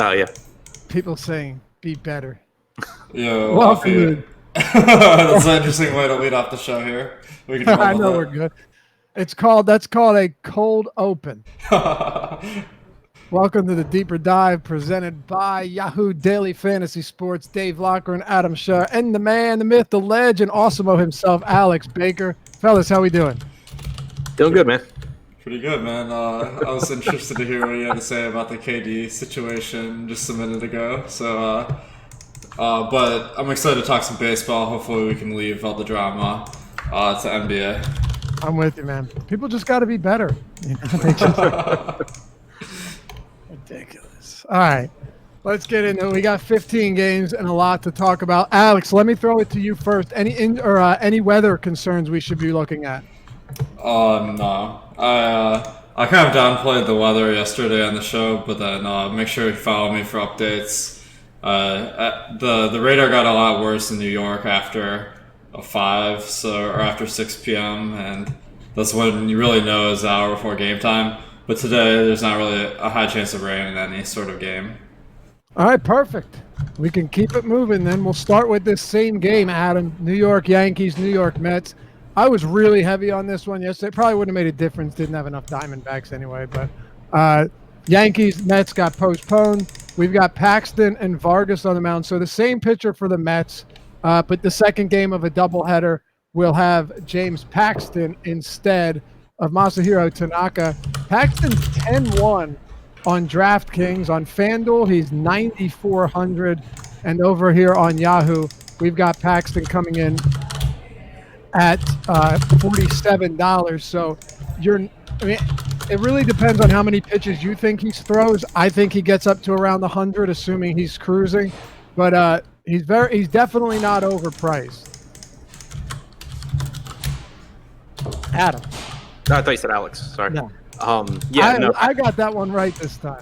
Oh, yeah. People saying, be better. Yo, Welcome. That's an interesting way to lead off the show here. We can I know we're good. That's called a cold open. Welcome to the Deeper Dive presented by Yahoo Daily Fantasy Sports. Dave Locker and Adam Shaw, and the man, the myth, the legend, Awesemo himself, Alex Baker. Fellas, how we doing? Doing good, man. Pretty good, man. I was interested to hear what you had to say about the KD situation just a minute ago. So, but I'm excited to talk some baseball. Hopefully we can leave all the drama to NBA. I'm with you, man. People just got to be better. You know, ridiculous. All right, let's get into it. We got 15 games and a lot to talk about. Alex, let me throw it to you first. Any weather concerns we should be looking at? No. I kind of downplayed the weather yesterday on the show, but then make sure you follow me for updates. The radar got a lot worse in New York after 5, or after 6 p.m. and that's when you really know is the hour before game time. But today, there's not really a high chance of rain in any sort of game. All right, perfect. We can keep it moving then. We'll start with this same game, Adam. New York Yankees, New York Mets. I was really heavy on this one yesterday. Probably wouldn't have made a difference. Didn't have enough Diamondbacks anyway. But Yankees, Mets got postponed. We've got Paxton and Vargas on the mound. So the same pitcher for the Mets, but the second game of a doubleheader will have James Paxton instead of Masahiro Tanaka. Paxton's 10-1 on DraftKings. On FanDuel, he's 9,400. And over here on Yahoo, we've got Paxton coming in at $47. So it really depends on how many pitches you think he throws. I think he gets up to around 100, assuming he's cruising. But he's definitely not overpriced. Adam. I thought you said Alex. Sorry. No. I got that one right this time.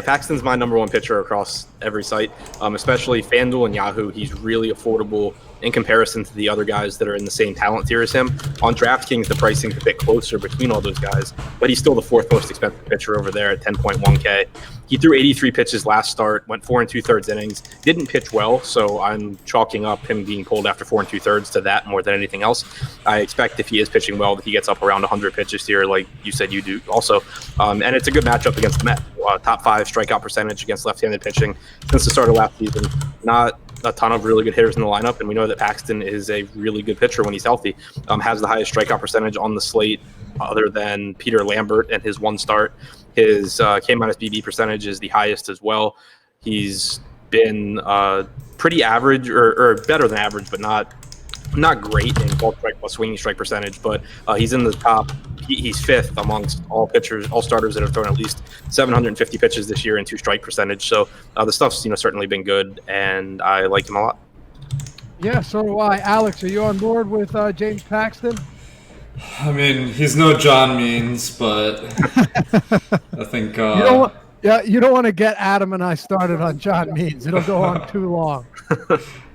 Paxton's my number one pitcher across every site, especially FanDuel and Yahoo. He's really affordable in comparison to the other guys that are in the same talent tier as him. On DraftKings, the pricing's a bit closer between all those guys, but he's still the fourth most expensive pitcher over there at 10.1K. He threw 83 pitches last start, went 4 2/3 innings, didn't pitch well, so I'm chalking up him being pulled after 4 2/3 to that more than anything else. I expect if he is pitching well that he gets up around 100 pitches here, like you said you do also. And it's a good matchup against the Mets. Top 5 strikeout percentage against left-handed pitching since the start of last season. Not a ton of really good hitters in the lineup, and we know that Paxton is a really good pitcher when he's healthy. Has the highest strikeout percentage on the slate other than Peter Lambert and his one start. His K-Beede percentage is the highest as well. He's been pretty average or better than average, but not great in ball strike plus swinging strike percentage, but he's in the top. He's 5th amongst all pitchers, all starters that have thrown at least 750 pitches this year in 2-strike percentage. So the stuff's certainly been good, and I like him a lot. Yeah, so do I. Alex, are you on board with James Paxton? I mean, he's no John Means, but I think you don't want to get Adam and I started on John Means. It'll go on too long.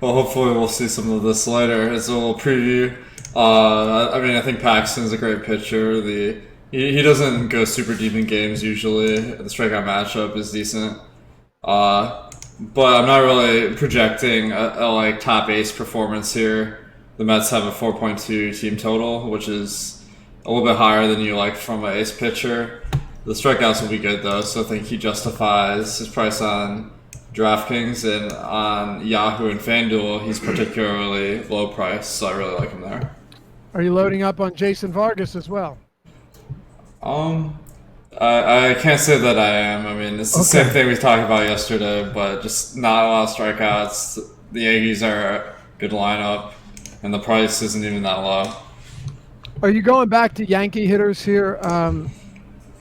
Well, hopefully we'll see some of this later as a little preview. I think Paxton's a great pitcher. He doesn't go super deep in games usually. The strikeout matchup is decent. But I'm not really projecting a top ace performance here. The Mets have a 4.2 team total, which is a little bit higher than you like from an ace pitcher. The strikeouts will be good though, so I think he justifies his price on DraftKings, and on Yahoo and FanDuel, he's particularly low price, so I really like him there. Are you loading up on Jason Vargas as well? I can't say that I am. I mean, it's the same thing we talked about yesterday, but just not a lot of strikeouts. The Yankees are a good lineup, and the price isn't even that low. Are you going back to Yankee hitters here?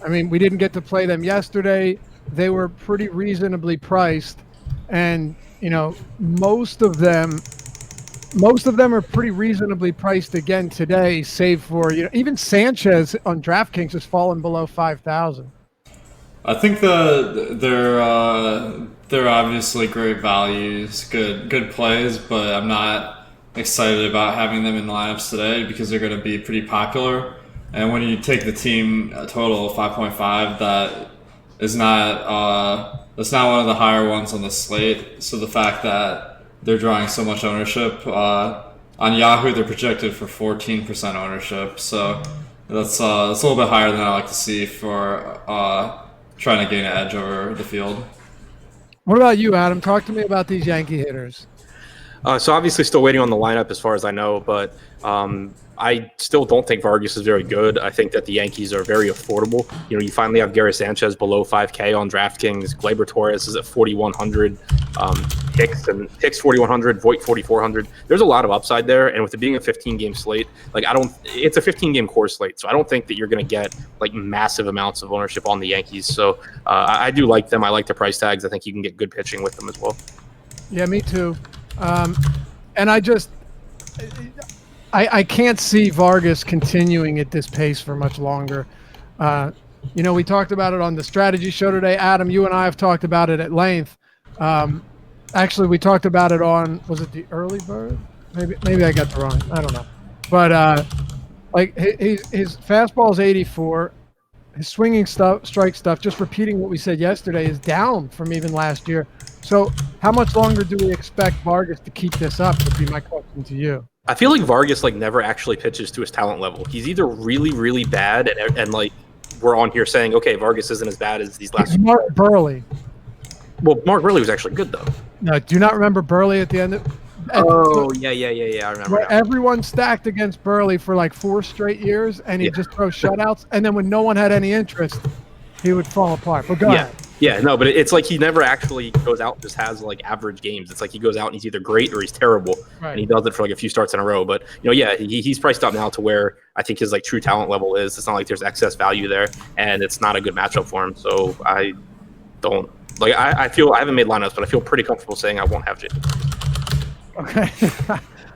We didn't get to play them yesterday. They were pretty reasonably priced, and most of them are pretty reasonably priced again today, save for even Sanchez on DraftKings has fallen below 5,000. I think they're obviously great values, good plays, but I'm not excited about having them in lineups today because they're going to be pretty popular. And when you take the team total of 5.5, that is not it's not one of the higher ones on the slate. So the fact that they're drawing so much ownership on Yahoo, they're projected for 14% ownership. So that's it's a little bit higher than I like to see for trying to gain an edge over the field. What about you, Adam? Talk to me about these Yankee hitters. So obviously still waiting on the lineup as far as I know, but I still don't think Vargas is very good. I think that the Yankees are very affordable. You know, you finally have Gary Sanchez below 5K on DraftKings. Gleyber Torres is at 4,100. Hicks 4,100. Voit 4,400. There's a lot of upside there, and with it being a 15-game slate, it's a 15-game core slate, so I don't think that you're going to get like massive amounts of ownership on the Yankees. So I do like them. I like the price tags. I think you can get good pitching with them as well. Yeah, me too. And I can't see Vargas continuing at this pace for much longer. You know, we talked about it on the strategy show today. Adam, you and I have talked about it at length. Actually, we talked about it on, was it the early bird? Maybe I got the wrong, I don't know. But like his fastball is 84. His swinging strike stuff, just repeating what we said yesterday, is down from even last year. So how much longer do we expect Vargas to keep this up would be my question to you. I feel like Vargas never actually pitches to his talent level. He's either really, really bad and like we're on here saying, okay, Vargas isn't as bad as these last. Mark Burley. Well, Mark Burley was actually good though. No, do you not remember Burley at the end of? Yeah. I remember. Where everyone stacked against Burley for like 4 straight years, and he'd just throw shutouts, and then when no one had any interest, he would fall apart. But go ahead. Yeah, no, but it's like he never actually goes out and just has like average games. It's like he goes out and he's either great or he's terrible, and he does it for like a few starts in a row. But you know, he's priced up now to where I think his like true talent level is. It's not like there's excess value there, and it's not a good matchup for him. So I don't like. I feel I haven't made lineups, but I feel pretty comfortable saying I won't have Jason. Okay,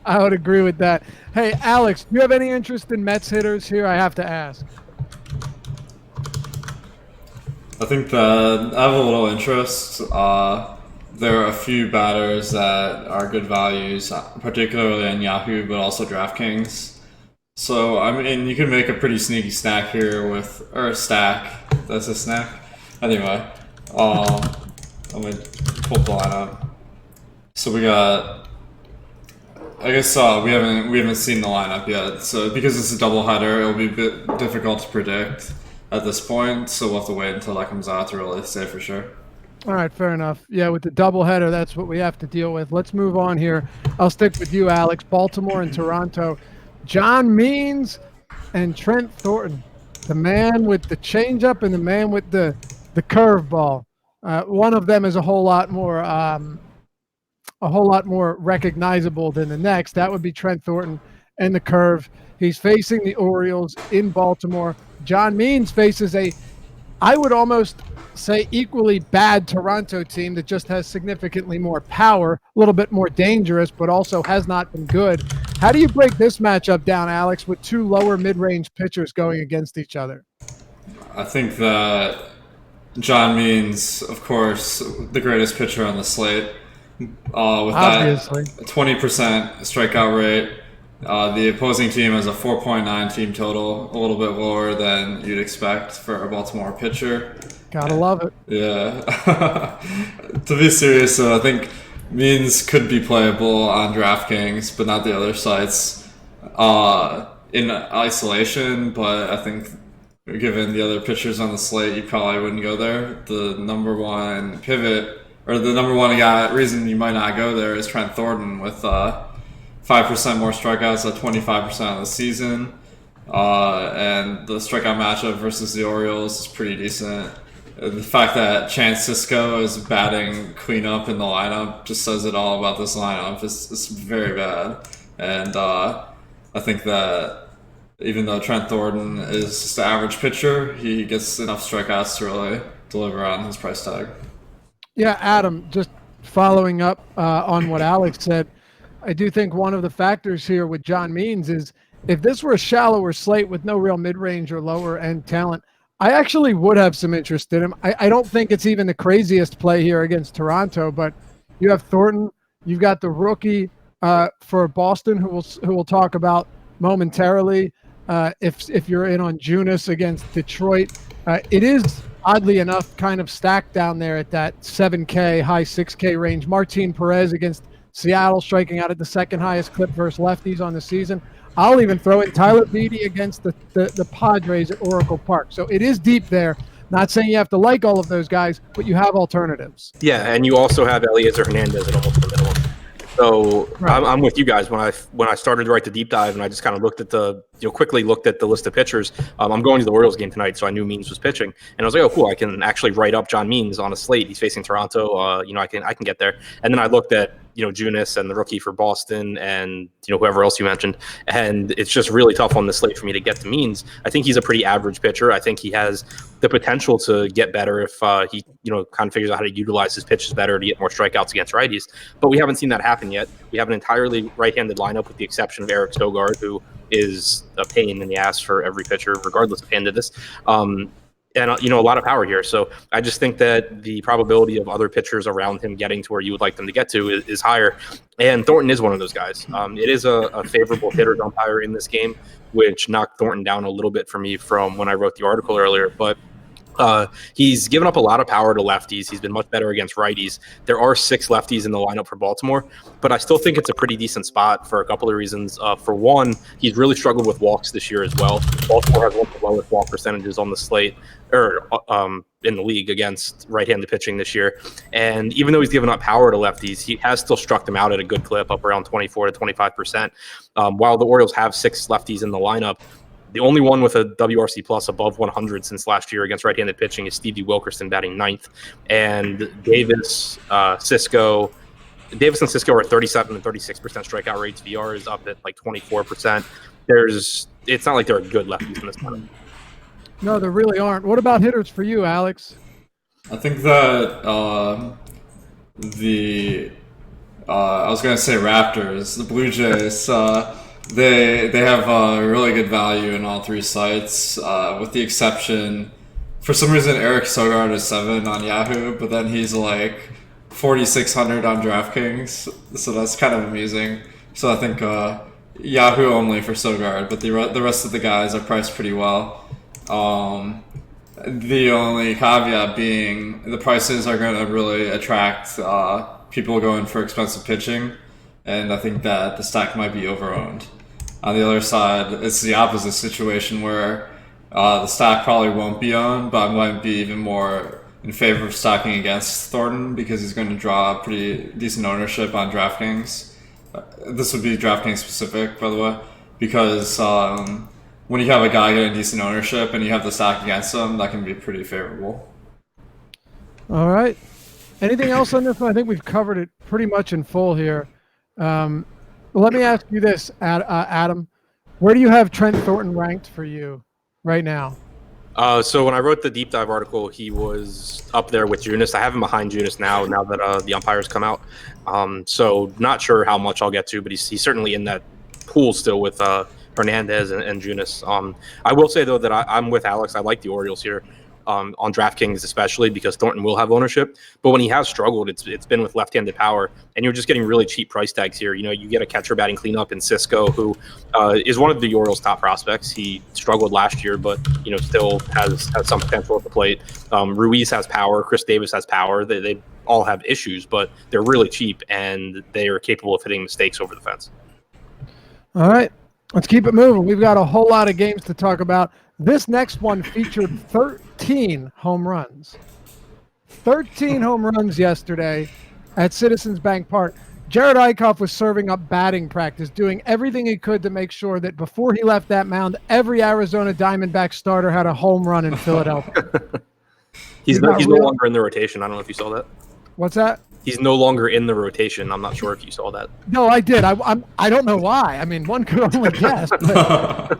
I would agree with that. Hey, Alex, do you have any interest in Mets hitters here? I have to ask. I think that I have a little interest. There are a few batters that are good values, particularly on Yahoo, but also DraftKings. So, I mean, you can make a pretty sneaky stack here stack. That's a snack. Anyway, I'm going to pull the lineup. So we got, I guess we haven't seen the lineup yet. So because it's a doubleheader, it'll be a bit difficult to predict at this point, so we'll have to wait until that comes out to really say for sure. All right, fair enough. Yeah, with the doubleheader, that's what we have to deal with. Let's move on here. I'll stick with you, Alex. Baltimore and Toronto. John Means and Trent Thornton, the man with the changeup and the man with the curveball. One of them is a whole lot more recognizable than the next. That would be Trent Thornton and the curve. He's facing the Orioles in Baltimore. John Means faces I would almost say, equally bad Toronto team that just has significantly more power, a little bit more dangerous, but also has not been good. How do you break this matchup down, Alex, with 2 lower mid-range pitchers going against each other? I think that John Means, of course, the greatest pitcher on the slate. With Obviously. That 20% strikeout rate. The opposing team has a 4.9 team total, a little bit lower than you'd expect for a Baltimore pitcher. Gotta love it. Yeah. To be serious, I think Means could be playable on DraftKings, but not the other sites in isolation. But I think given the other pitchers on the slate, you probably wouldn't go there. The number one pivot, or the number one reason you might not go there is Trent Thornton with 5% more strikeouts at 25% of the season. And the strikeout matchup versus the Orioles is pretty decent. The fact that Chance Cisco is batting cleanup in the lineup just says it all about this lineup. It's very bad. And I think that even though Trent Thornton is just an average pitcher, he gets enough strikeouts to really deliver on his price tag. Yeah, Adam, just following up on what Alex said, I do think one of the factors here with John Means is if this were a shallower slate with no real mid-range or lower-end talent, I actually would have some interest in him. I don't think it's even the craziest play here against Toronto, but you have Thornton, you've got the rookie for Boston, who we'll talk about momentarily. If you're in on Junis against Detroit, it is oddly enough, kind of stacked down there at that 7K, high 6K range. Martine Perez against Seattle, striking out at the second highest clip versus lefties on the season. I'll even throw in Tyler Beede against the Padres at Oracle Park. So it is deep there. Not saying you have to like all of those guys, but you have alternatives. Yeah, and you also have Alicia Hernandez at almost the middle. So right. I'm with you guys. When I started to write the deep dive and I just kind of looked at quickly looked at the list of pitchers. I'm going to the Orioles game tonight, so I knew Means was pitching, and I was like, oh, cool, I can actually write up John Means on a slate. He's facing Toronto. I can get there. And then I looked at Junis and the rookie for Boston and whoever else you mentioned, and it's just really tough on the slate for me to get to Means. I think he's a pretty average pitcher. I think he has the potential to get better if he kind of figures out how to utilize his pitches better to get more strikeouts against righties. But we haven't seen that happen yet. We have an entirely right-handed lineup with the exception of Eric Sogard, who is a pain in the ass for every pitcher, regardless of handedness. And a lot of power here. So I just think that the probability of other pitchers around him getting to where you would like them to get to is higher. And Thornton is one of those guys. It is a favorable hitter umpire in this game, which knocked Thornton down a little bit for me from when I wrote the article earlier. But he's given up a lot of power to lefties. He's been much better against righties. There are 6 lefties in the lineup for Baltimore, but I still think it's a pretty decent spot for a couple of reasons. For one, he's really struggled with walks this year as well. Baltimore has one of the lowest walk percentages on the slate, or in the league against right-handed pitching this year. And even though he's given up power to lefties, he has still struck them out at a good clip, up around 24 to 25%. While the Orioles have 6 lefties in the lineup, the only one with a WRC plus above 100 since last year against right-handed pitching is Didi Wilkerson, batting 9th. And Davis and Cisco are 37 and 36% strikeout rates. VR is up at like 24%. It's not like there are good lefties in this lineup. No, there really aren't. What about hitters for you, Alex? I think that I was going to say Raptors, the Blue Jays, they have really good value in all 3 sites, with the exception, for some reason, Eric Sogard is 7 on Yahoo, but then he's like 4,600 on DraftKings, so that's kind of amusing. So I think Yahoo only for Sogard, but the rest of the guys are priced pretty well. The only caveat being the prices are going to really attract people going for expensive pitching, and I think that the stack might be overowned. On the other side, it's the opposite situation where the stack probably won't be owned, but I might be even more in favor of stacking against Thornton because he's going to draw pretty decent ownership on DraftKings. This would be DraftKings specific, by the way, because when you have a guy getting decent ownership and you have the stack against him, that can be pretty favorable. All right. Anything else on this one? I think we've covered it pretty much in full here. Let me ask you this, Adam. Where do you have Trent Thornton ranked for you right now? So when I wrote the deep dive article, he was up there with Junis. I have him behind Junis now that the umpires come out. So not sure how much I'll get to, but he's certainly in that pool still with Hernandez and Junis. I will say, though, that I'm with Alex. I like the Orioles here. On DraftKings especially because Thornton will have ownership. But when he has struggled, it's been with left-handed power, and you're just getting really cheap price tags here. You get a catcher batting cleanup in Cisco, who is one of the Orioles' top prospects. He struggled last year, but still has some potential at the plate. Ruiz has power. Chris Davis has power. They all have issues, but they're really cheap, and they are capable of hitting mistakes over the fence. All right. Let's keep it moving. We've got a whole lot of games to talk about. This next one featured 13 home runs. 13 home runs yesterday at Citizens Bank Park. Jared Eichhoff was serving up batting practice, doing everything he could to make sure that before he left that mound, every Arizona Diamondback starter had a home run in Philadelphia. He's no longer in the rotation. I don't know if you saw that. What's that? He's no longer in the rotation. I'm not sure if you saw that. No, I did. I don't know why. I mean, one could only guess. But,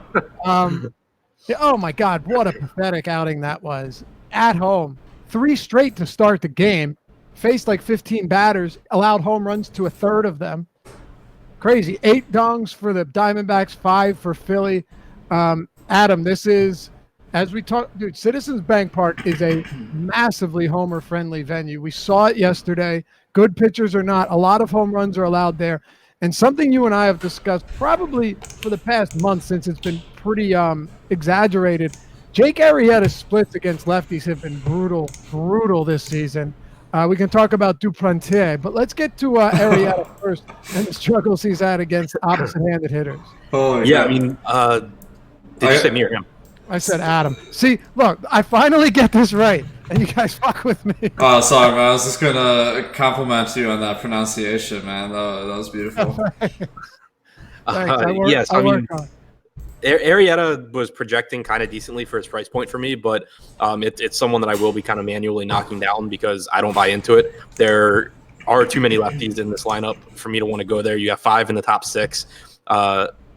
oh, my God. What a pathetic outing that was. At home. 3 straight to start the game. Faced like 15 batters. Allowed home runs to a third of them. Crazy. 8 dongs for the Diamondbacks, 5 for Philly. Adam, this is, as we talk, dude, Citizens Bank Park is a massively homer-friendly venue. We saw it yesterday. Good pitchers or not, a lot of home runs are allowed there. And something you and I have discussed probably for the past month since it's been pretty exaggerated, Jake Arrieta's splits against lefties have been brutal this season. We can talk about Duplantier, but let's get to Arrieta first and the struggles he's had against opposite-handed hitters. Oh, Yeah, I mean, did you say me or him? I said Adam. See, look, I finally get this right, and you guys fuck with me. Oh, sorry, man. I was just gonna compliment you on that pronunciation, man. That was beautiful. Thanks. Yes, I mean, Arrieta was projecting kind of decently for his price point for me, but it's someone that I will be kind of manually knocking down because I don't buy into it. There are too many lefties in this lineup for me to want to go there. You have 5 in the top 6.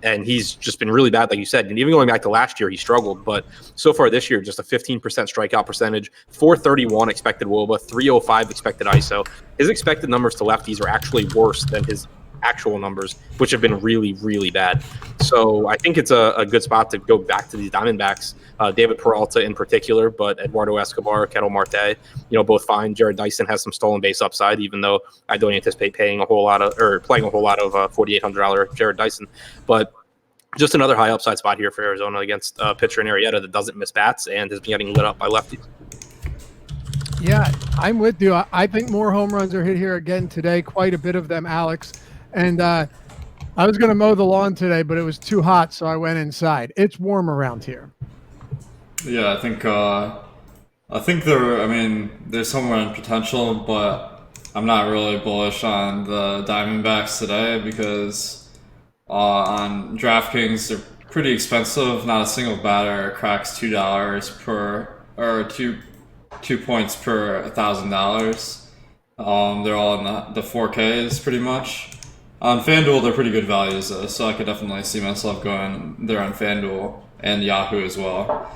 And he's just been really bad, like you said. And even going back to last year, he struggled. But so far this year, just a 15% strikeout percentage, 431 expected WOBA, 305 expected ISO. His expected numbers to lefties are actually worse than his actual numbers, which have been really, really bad. So I think it's a good spot to go back to these Diamondbacks, David Peralta in particular, but Eduardo Escobar, Ketel Marte, both fine. Jared Dyson has some stolen base upside, even though I don't anticipate playing a whole lot of $4,800 Jared Dyson. But just another high upside spot here for Arizona against a pitcher in Arrieta that doesn't miss bats and has been getting lit up by lefties. Yeah, I'm with you. I think more home runs are hit here again today, quite a bit of them, Alex. And I was going to mow the lawn today, but it was too hot, so I went inside. It's warm around here. Yeah, I think there's home run potential, but I'm not really bullish on the Diamondbacks today because on DraftKings they're pretty expensive. Not a single batter cracks $2 per or 2 points per $1,000. They're all in the 4Ks pretty much. On FanDuel, they're pretty good values, though, so I could definitely see myself going there on FanDuel and Yahoo as well.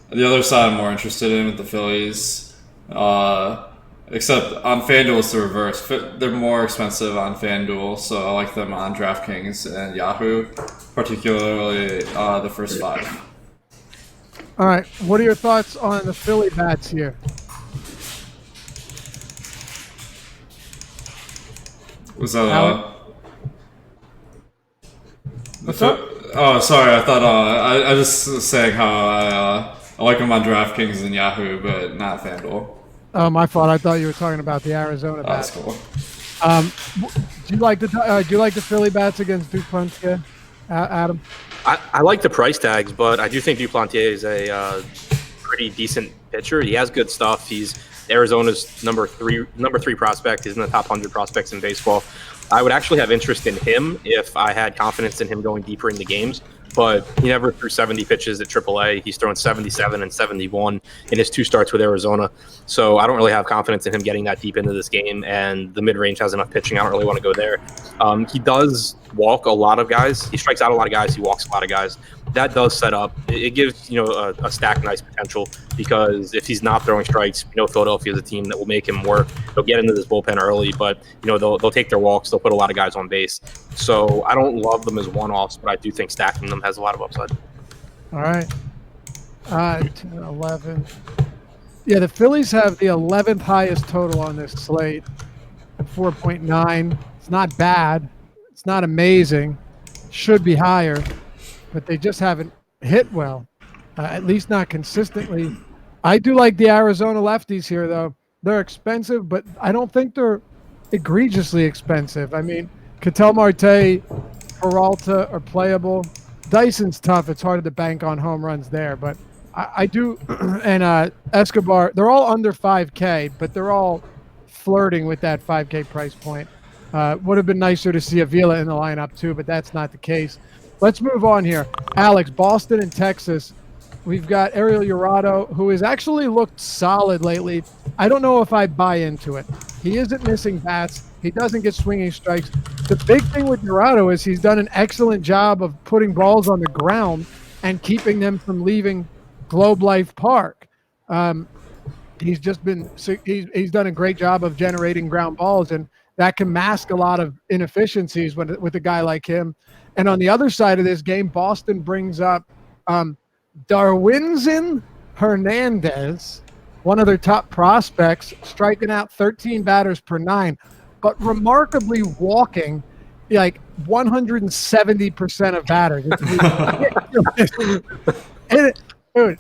The other side I'm more interested in with the Phillies, except on FanDuel it's the reverse. They're more expensive on FanDuel, so I like them on DraftKings and Yahoo, particularly the first 5. All right, what are your thoughts on the Philly bats here? Was that What's up? Oh, sorry. I thought I just was saying how I like them on DraftKings and Yahoo, but not FanDuel. Oh, my fault. I thought you were talking about the Arizona bats. That's cool. Do you like the Philly bats against Duplantier, Adam? I like the price tags, but I do think Duplantier is a pretty decent pitcher. He has good stuff. He's Arizona's number three prospect. He's in the top 100 prospects in baseball. I would actually have interest in him if I had confidence in him going deeper into games, but he never threw 70 pitches at AAA. He's thrown 77 and 71 in his 2 starts with Arizona. So I don't really have confidence in him getting that deep into this game, and the mid-range has enough pitching. I don't really want to go there. He does walk a lot of guys. He strikes out a lot of guys. He walks a lot of guys. That does set up. It gives a stack nice potential, because if he's not throwing strikes, Philadelphia is a team that will make him work. They'll get into this bullpen early, but they'll take their walks. They'll put a lot of guys on base. So I don't love them as one-offs, but I do think stacking them has a lot of upside. All right. 10, 11. Yeah, the Phillies have the 11th highest total on this slate at 4.9. It's not bad. It's not amazing. Should be higher, but they just haven't hit well, at least not consistently. I do like the Arizona lefties here, though. They're expensive, but I don't think they're egregiously expensive. I mean, Ketel Marte, Peralta are playable. Dyson's tough. It's hard to bank on home runs there, but I do. And Escobar, they're all under 5K, but they're all flirting with that 5K price point. Would have been nicer to see Avila in the lineup too, but that's not the case. Let's move on here. Alex, Boston and Texas. We've got Ariel Jurado, who has actually looked solid lately. I don't know if I buy into it. He isn't missing bats. He doesn't get swinging strikes. The big thing with Jurado is he's done an excellent job of putting balls on the ground and keeping them from leaving Globe Life Park. He's done a great job of generating ground balls, and that can mask a lot of inefficiencies with a guy like him. And on the other side of this game, Boston brings up Darwinzon Hernandez, one of their top prospects, striking out 13 batters per 9, but remarkably walking like 170% of batters. And dude,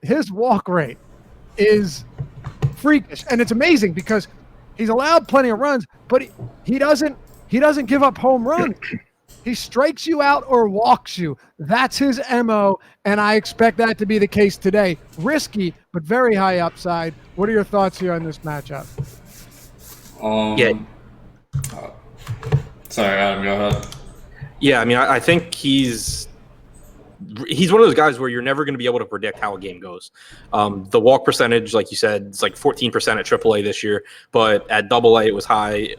his walk rate is freakish, and it's amazing because he's allowed plenty of runs, but he doesn't give up home runs. He strikes you out or walks you. That's his MO, and I expect that to be the case today. Risky, but very high upside. What are your thoughts here on this matchup? Sorry, Adam, go ahead. Yeah, I mean, I think he's one of those guys where you're never going to be able to predict how a game goes. The walk percentage, like you said, it's like 14% at AAA this year, but at AA it was high.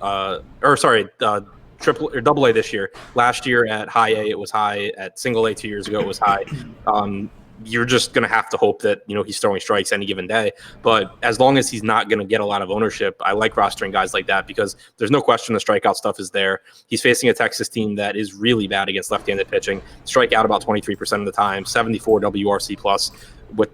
Triple or Double A this year. Last year at High A it was high. At Single A 2 years ago it was high. You're just going to have to hope that he's throwing strikes any given day. But as long as he's not going to get a lot of ownership, I like rostering guys like that because there's no question the strikeout stuff is there. He's facing a Texas team that is really bad against left-handed pitching. Strike out about 23% of the time, 74 WRC plus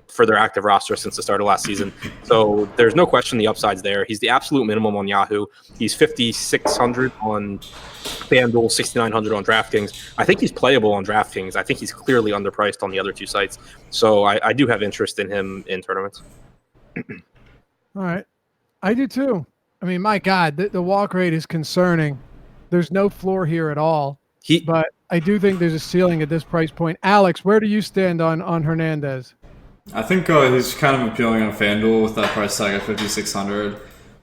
for their active roster since the start of last season. So there's no question the upside's there. He's the absolute minimum on Yahoo. He's 5,600 on FanDuel, 6,900 on DraftKings. I think he's playable on DraftKings. I think he's clearly underpriced on the other two sites. So I do have interest in him in tournaments. All right. I do too. I mean, my God, the walk rate is concerning. There's no floor here at all. But I do think there's a ceiling at this price point. Alex, where do you stand on Hernandez? I think he's kind of appealing on FanDuel with that price tag at 5,600.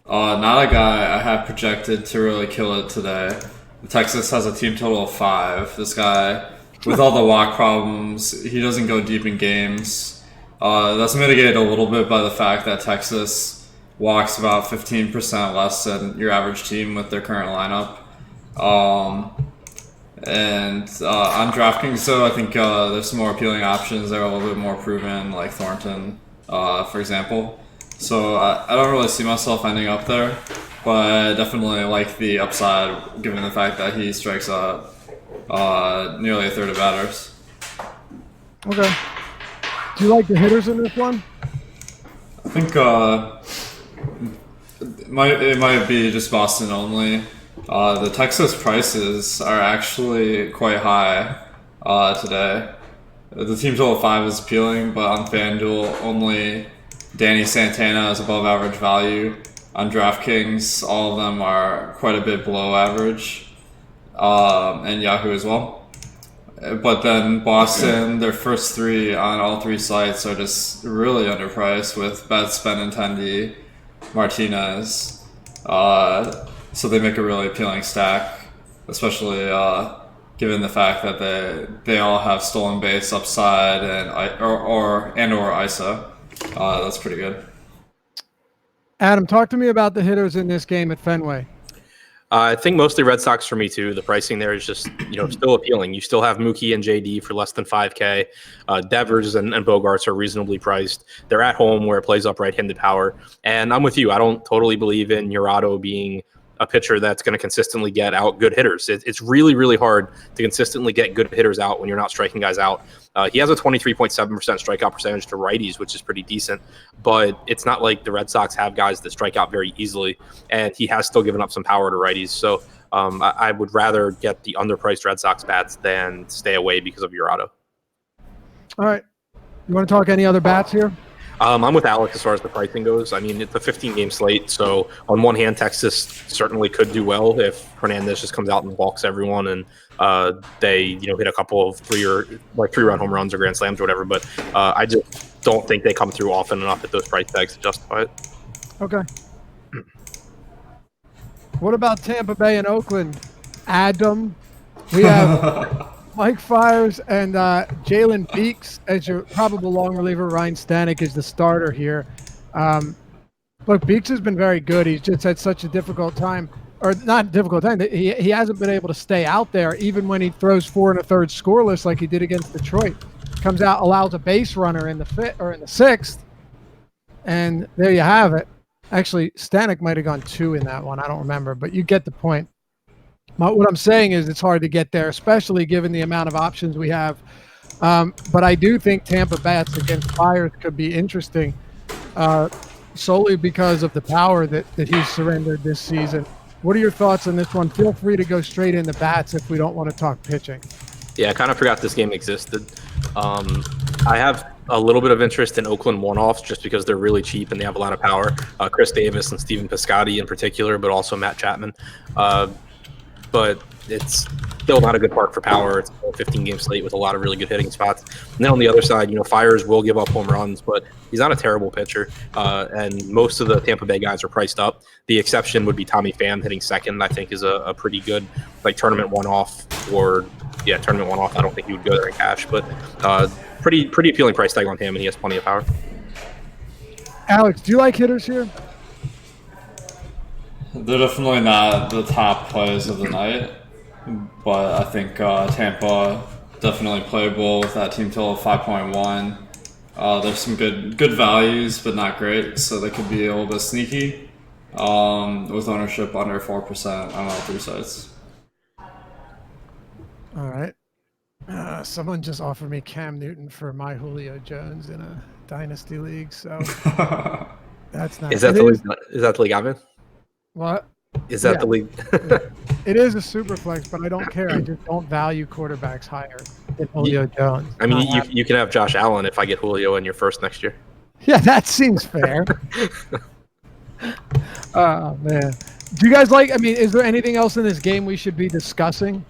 Not a guy I have projected to really kill it today. Texas has a team total of 5. This guy, with all the walk problems, he doesn't go deep in games. That's mitigated a little bit by the fact that Texas walks about 15% less than your average team with their current lineup. And on DraftKings, though, I think there's some more appealing options that are a little bit more proven, like Thornton, for example. So I don't really see myself ending up there, but I definitely like the upside given the fact that he strikes out nearly a third of batters. Okay. Do you like the hitters in this one? I think it might be just Boston only. The Texas prices are actually quite high today. The team total 5 is appealing, but on FanDuel, only Danny Santana is above average value. On DraftKings, all of them are quite a bit below average, and Yahoo as well. But then Boston, their first 3 on all 3 sites are just really underpriced with Betts, Benintendi, Martinez. So they make a really appealing stack, especially given the fact that they all have stolen base upside or ISO. That's pretty good. Adam, talk to me about the hitters in this game at Fenway. I think mostly Red Sox for me too. The pricing there is just still appealing. You still have Mookie and JD for less than $5K. Devers and Bogarts are reasonably priced. They're at home where it plays up right-handed power. And I'm with you. I don't totally believe in Arrieta being a pitcher that's going to consistently get out good hitters. It's really hard to consistently get good hitters out when you're not striking guys out. He has a 23.7% strikeout percentage to righties, which is pretty decent, but it's not like the Red Sox have guys that strike out very easily, and he has still given up some power to righties. So I would rather get the underpriced Red Sox bats than stay away because of Arrieta. All right. You want to talk any other bats here? I'm with Alex as far as the pricing goes. I mean, it's a 15-game slate, so on one hand, Texas certainly could do well if Hernandez just comes out and walks everyone and they hit a couple of 3-run home runs or grand slams or whatever. But I just don't think they come through often enough at those price tags to justify it. Okay. What about Tampa Bay and Oakland? Adam, we have Mike Fiers and Jalen Beeks as your probable long reliever. Ryan Stanek is the starter here. Look, Beeks has been very good. He's just had such a difficult time, or not difficult time. He hasn't been able to stay out there even when he throws 4 1/3 scoreless like he did against Detroit. Comes out, allows a base runner in the 6th, and there you have it. Actually, Stanek might have gone 2 in that one. I don't remember, but you get the point. What I'm saying is it's hard to get there, especially given the amount of options we have. But I do think Tampa bats against Fiers could be interesting solely because of the power that he's surrendered this season. What are your thoughts on this one? Feel free to go straight into bats if we don't want to talk pitching. Yeah, I kind of forgot this game existed. I have a little bit of interest in Oakland one-offs just because they're really cheap and they have a lot of power. Chris Davis and Steven Piscotty in particular, but also Matt Chapman. But it's still not a good park for power. It's a 15-game slate with a lot of really good hitting spots. And then on the other side, Fiers will give up home runs, but he's not a terrible pitcher. And most of the Tampa Bay guys are priced up. The exception would be Tommy Pham hitting second, I think is a pretty good tournament one-off tournament one-off. I don't think he would go there in cash, but pretty appealing price tag on him, and he has plenty of power. Alex, do you like hitters here? They're definitely not the top plays of the night, but I think Tampa definitely playable with that team total of 5.1. There's some good values, but not great, so they could be a little bit sneaky with ownership under 4% on all three sites. All right. Someone just offered me Cam Newton for my Julio Jones in a dynasty league, so that's not. Is that the league I'm in? What? Is that the league? It is a super flex, but I don't care. I just don't value quarterbacks higher than Julio Jones. I mean, you can have Josh Allen if I get Julio in your first next year. Yeah, that seems fair. Oh, man. Do you guys is there anything else in this game we should be discussing?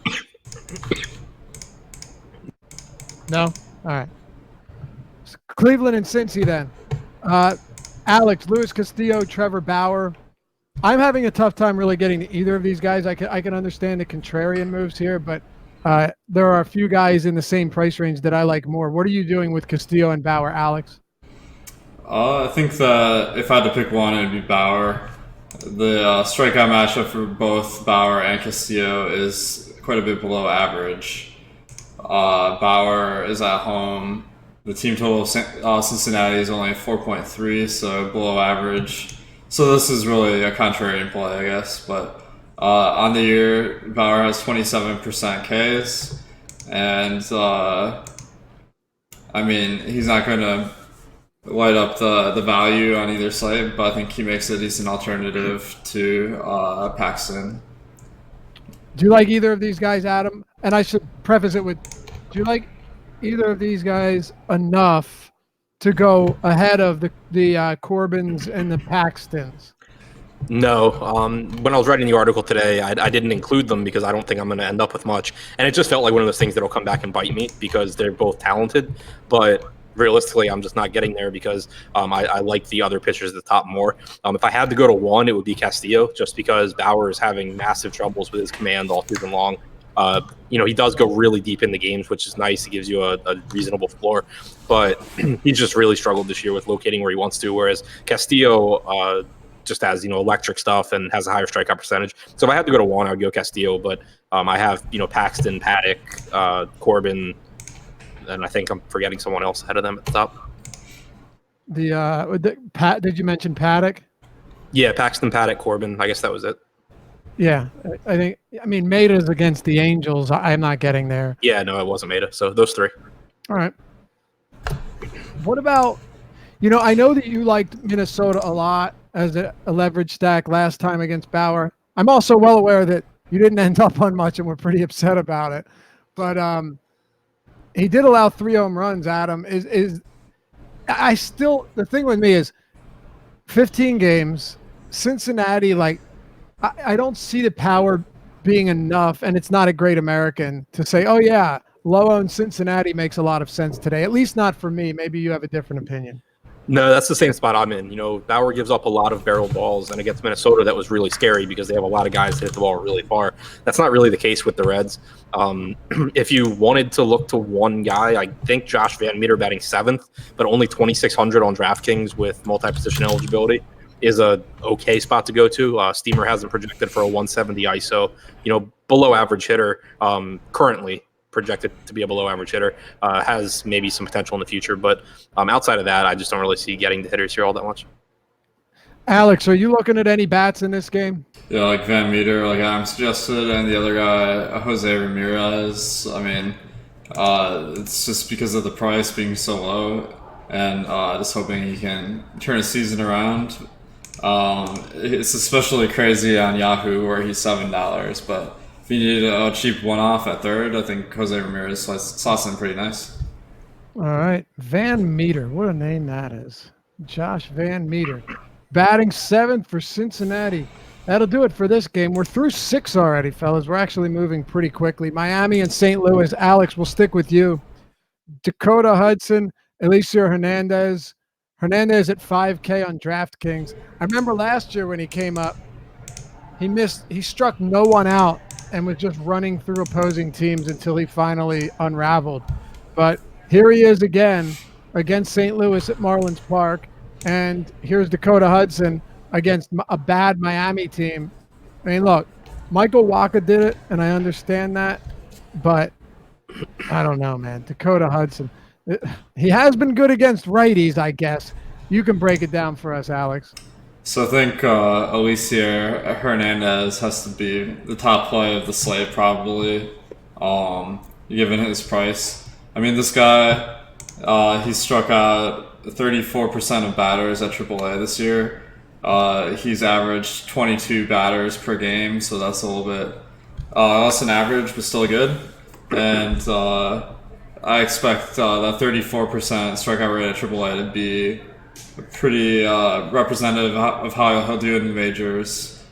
No? All right. Cleveland and Cincy then. Alex, Luis Castillo, Trevor Bauer. I'm having a tough time really getting to either of these guys. I can understand the contrarian moves here, but there are a few guys in the same price range that I like more. What are you doing with Castillo and Bauer, Alex? I think that if I had to pick one, it would be Bauer. The strikeout matchup for both Bauer and Castillo is quite a bit below average. Bauer is at home. The team total of Cincinnati is only 4.3, so below average. So this is really a contrarian play, I guess. But on the year, Bauer has 27% Ks. And, he's not going to light up the value on either side, but I think he makes a decent alternative to Paxton. Do you like either of these guys, Adam? And I should preface it with, do you like either of these guys enough to go ahead of the Corbins and the Paxtons? No. When I was writing the article today, I didn't include them because I don't think I'm going to end up with much. And it just felt like one of those things that'll come back and bite me because they're both talented. But realistically, I'm just not getting there because I like the other pitchers at the top more. If I had to go to one, it would be Castillo, just because Bauer is having massive troubles with his command all season long. He does go really deep into games, which is nice. He gives you a reasonable floor, but he's just really struggled this year with locating where he wants to. Whereas Castillo just has electric stuff and has a higher strikeout percentage. So if I had to go to one, I would go Castillo. But I have Paxton, Paddock, Corbin, and I think I'm forgetting someone else ahead of them at the top. Did you mention Paddock? Yeah, Paxton, Paddock, Corbin. I guess that was it. Yeah, I mean, Maeda's against the Angels. I'm not getting there. Yeah, no, it wasn't Maeda. So those three. All right. What about, I know that you liked Minnesota a lot as a leverage stack last time against Bauer. I'm also well aware that you didn't end up on much and we're pretty upset about it. But he did allow 3 home runs, Adam. The thing with me is 15 games, Cincinnati, I don't see the power being enough, and it's not a great American to say, oh, yeah, low-owned Cincinnati makes a lot of sense today, at least not for me. Maybe you have a different opinion. No, that's the same spot I'm in. Bauer gives up a lot of barrel balls, and against Minnesota, that was really scary because they have a lot of guys that hit the ball really far. That's not really the case with the Reds. If you wanted to look to one guy, I think Josh Van Meter batting 7th, but only 2,600 on DraftKings with multi-position eligibility is a okay spot to go to. Steamer hasn't projected for a 170 ISO. Below average hitter, currently projected to be a below average hitter, has maybe some potential in the future. But outside of that, I just don't really see getting the hitters here all that much. Alex, are you looking at any bats in this game? Yeah, like Van Meter, like Adam suggested, and the other guy, Jose Ramirez. It's just because of the price being so low, and just hoping he can turn his season around. It's especially crazy on Yahoo where he's $7, but if you need a cheap one-off at third, I think Jose Ramirez slots in pretty nice. All right. Van Meter. What a name that is. Josh Van Meter. Batting 7th for Cincinnati. That'll do it for this game. We're through 6 already, fellas. We're actually moving pretty quickly. Miami and St. Louis. Alex, we'll stick with you. Dakota Hudson, Alicia Hernandez. Hernandez at 5K on DraftKings. I remember last year when he came up, he struck no one out and was just running through opposing teams until he finally unraveled. But here he is again against St. Louis at Marlins Park. And here's Dakota Hudson against a bad Miami team. I mean, look, Michael Wacha did it, and I understand that. But I don't know, man. Dakota Hudson. He has been good against righties, I guess. You can break it down for us, Alex. So I think Alicia Hernandez has to be the top play of the slate, probably, given his price. I mean, this guy, he struck out 34% of batters at AAA this year. He's averaged 22 batters per game, so that's a little bit less than average, but still good. And I expect that 34% strikeout rate at AAA to be pretty representative of how he'll do in the majors,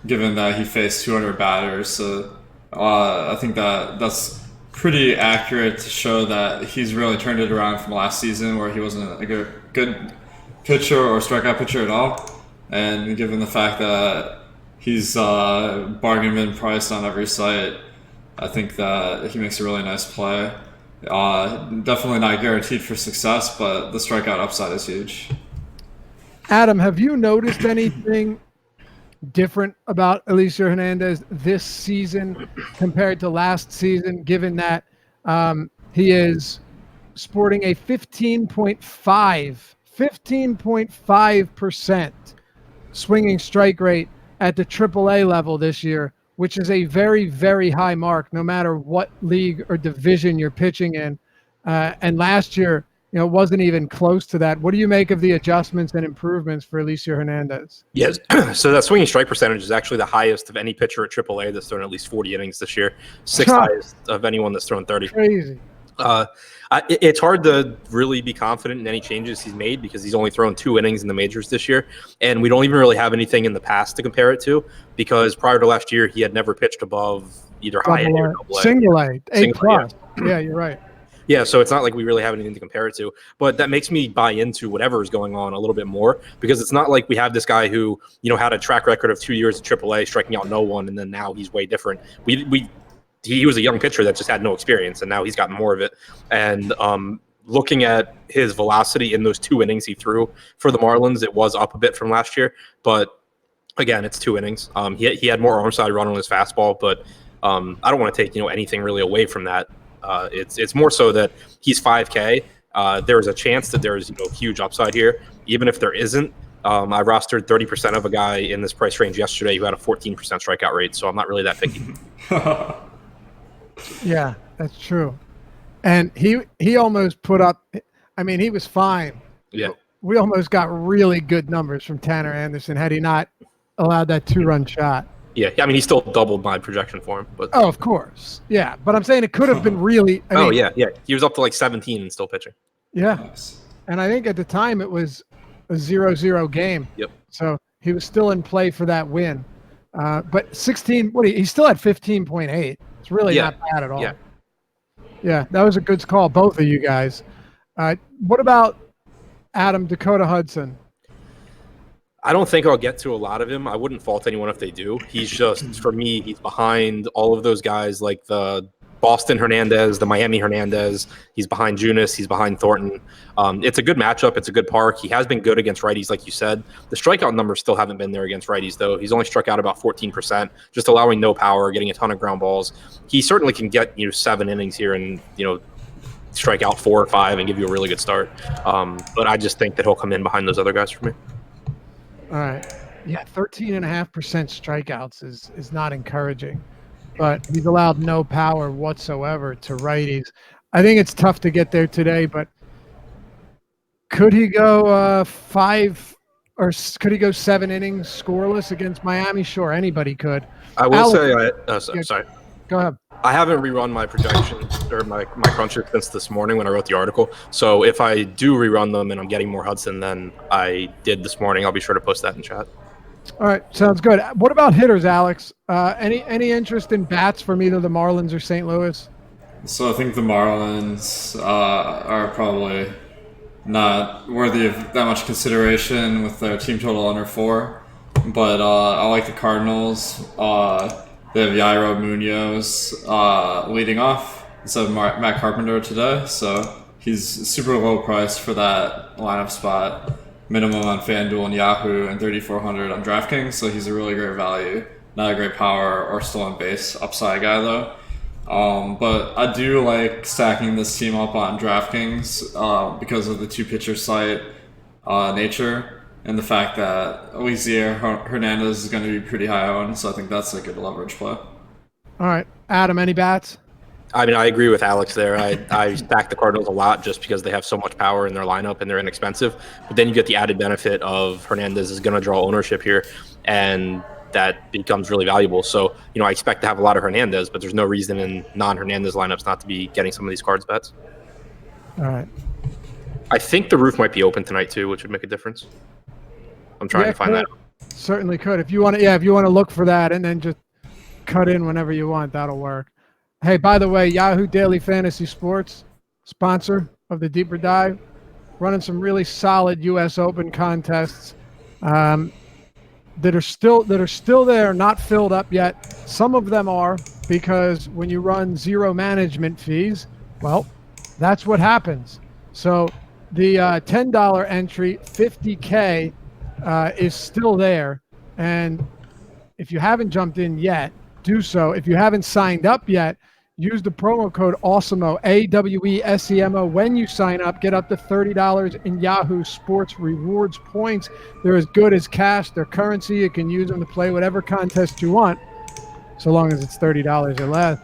given that he faced 200 batters. So I think that's pretty accurate to show that he's really turned it around from last season, where he wasn't a good pitcher or strikeout pitcher at all. And given the fact that he's bargain bin priced on every site, I think that he makes a really nice play. Definitely not guaranteed for success, but the strikeout upside is huge. Adam, have you noticed anything different about Alicia Hernandez this season compared to last season, given that he is sporting a 15.5% swinging strike rate at the AAA level this year, which is a very, very high mark, no matter what league or division you're pitching in. And last year, wasn't even close to that. What do you make of the adjustments and improvements for Alicia Hernandez? Yes. So that swinging strike percentage is actually the highest of any pitcher at AAA that's thrown at least 40 innings this year. 6th highest of anyone that's thrown 30. Crazy. It's hard to really be confident in any changes he's made because he's only thrown 2 innings in the majors this year. And we don't even really have anything in the past to compare it to, because prior to last year, he had never pitched above either high A or double A. Single A, A plus. Yeah, you're right. Yeah, so it's not like we really have anything to compare it to. But that makes me buy into whatever is going on a little bit more, because it's not like we have this guy who, had a track record of 2 years at AAA, striking out no one, and then now he's way different. He was a young pitcher that just had no experience, and now he's gotten more of it. And looking at his velocity in those 2 innings he threw for the Marlins, it was up a bit from last year. But again, it's 2 innings. He had more arm side run on his fastball, but I don't want to take anything really away from that. It's more so that he's 5K. There's a chance that there's huge upside here, even if there isn't. I rostered 30% of a guy in this price range yesterday who had a 14% strikeout rate, so I'm not really that picky. Yeah, that's true. And he almost put up, he was fine. Yeah. We almost got really good numbers from Tanner Anderson had he not allowed that 2-run shot. Yeah, he still doubled my projection for him. But of course. Yeah, but I'm saying it could have been really yeah. He was up to like 17 and still pitching. Yeah. Nice. And I think at the time it was a 0-0 game. Yep. So he was still in play for that win. But 16, he still had 15.8. It's really not bad at all. Yeah. Yeah, that was a good call, both of you guys. What about Adam, Dakota Hudson? I don't think I'll get to a lot of him. I wouldn't fault anyone if they do. He's just, for me, he's behind all of those guys like the Boston Hernandez, the Miami Hernandez. He's behind Junis. He's behind Thornton. It's a good matchup. It's a good park. He has been good against righties, like you said. The strikeout numbers still haven't been there against righties, though. He's only struck out about 14%, just allowing no power, getting a ton of ground balls. He certainly can get 7 innings here and strike out 4 or 5 and give you a really good start. But I just think that he'll come in behind those other guys for me. All right. Yeah, 13.5% strikeouts is not encouraging, but he's allowed no power whatsoever to righties. I think it's tough to get there today, but could he go 5 or could he go 7 innings scoreless against Miami? Sure, anybody could. I will say, sorry. Go ahead. I haven't rerun my projections or my cruncher since this morning when I wrote the article. So if I do rerun them and I'm getting more Hudson than I did this morning, I'll be sure to post that in chat. All right, sounds good. What about hitters, Alex? Any interest in bats from either the Marlins or St. Louis? So I think the Marlins are probably not worthy of that much consideration with their team total under 4. But I like the Cardinals. They have Yairo Munoz leading off instead of Matt Carpenter today. So he's super low priced for that lineup spot. Minimum on FanDuel and Yahoo and 3,400 on DraftKings. So he's a really great value. Not a great power or stolen base upside guy though. But I do like stacking this team up on DraftKings because of the 2-pitcher site nature and the fact that Alicia Hernandez is going to be pretty high owned, so I think that's a good leverage play. All right, Adam, any bats? I mean, I agree with Alex there. I stack the Cardinals a lot just because they have so much power in their lineup and they're inexpensive. But then you get the added benefit of Hernandez is going to draw ownership here, and that becomes really valuable. So, I expect to have a lot of Hernandez, but there's no reason in non-Hernandez lineups not to be getting some of these cards bets. All right. I think the roof might be open tonight too, which would make a difference. I'm trying to find that. Certainly could. If you want to look for that and then just cut in whenever you want, that'll work. Hey, by the way, Yahoo Daily Fantasy Sports, sponsor of the Deeper Dive, running some really solid U.S. Open contests that are still there, not filled up yet. Some of them are, because when you run zero management fees, well, that's what happens. So the $10 entry, $50K, is still there. And if you haven't jumped in yet, do so. If you haven't signed up yet, use the promo code AWESEMO, AWESEMO. When you sign up, get up to $30 in Yahoo Sports rewards points. They're as good as cash. They're currency. You can use them to play whatever contest you want, so long as it's $30 or less.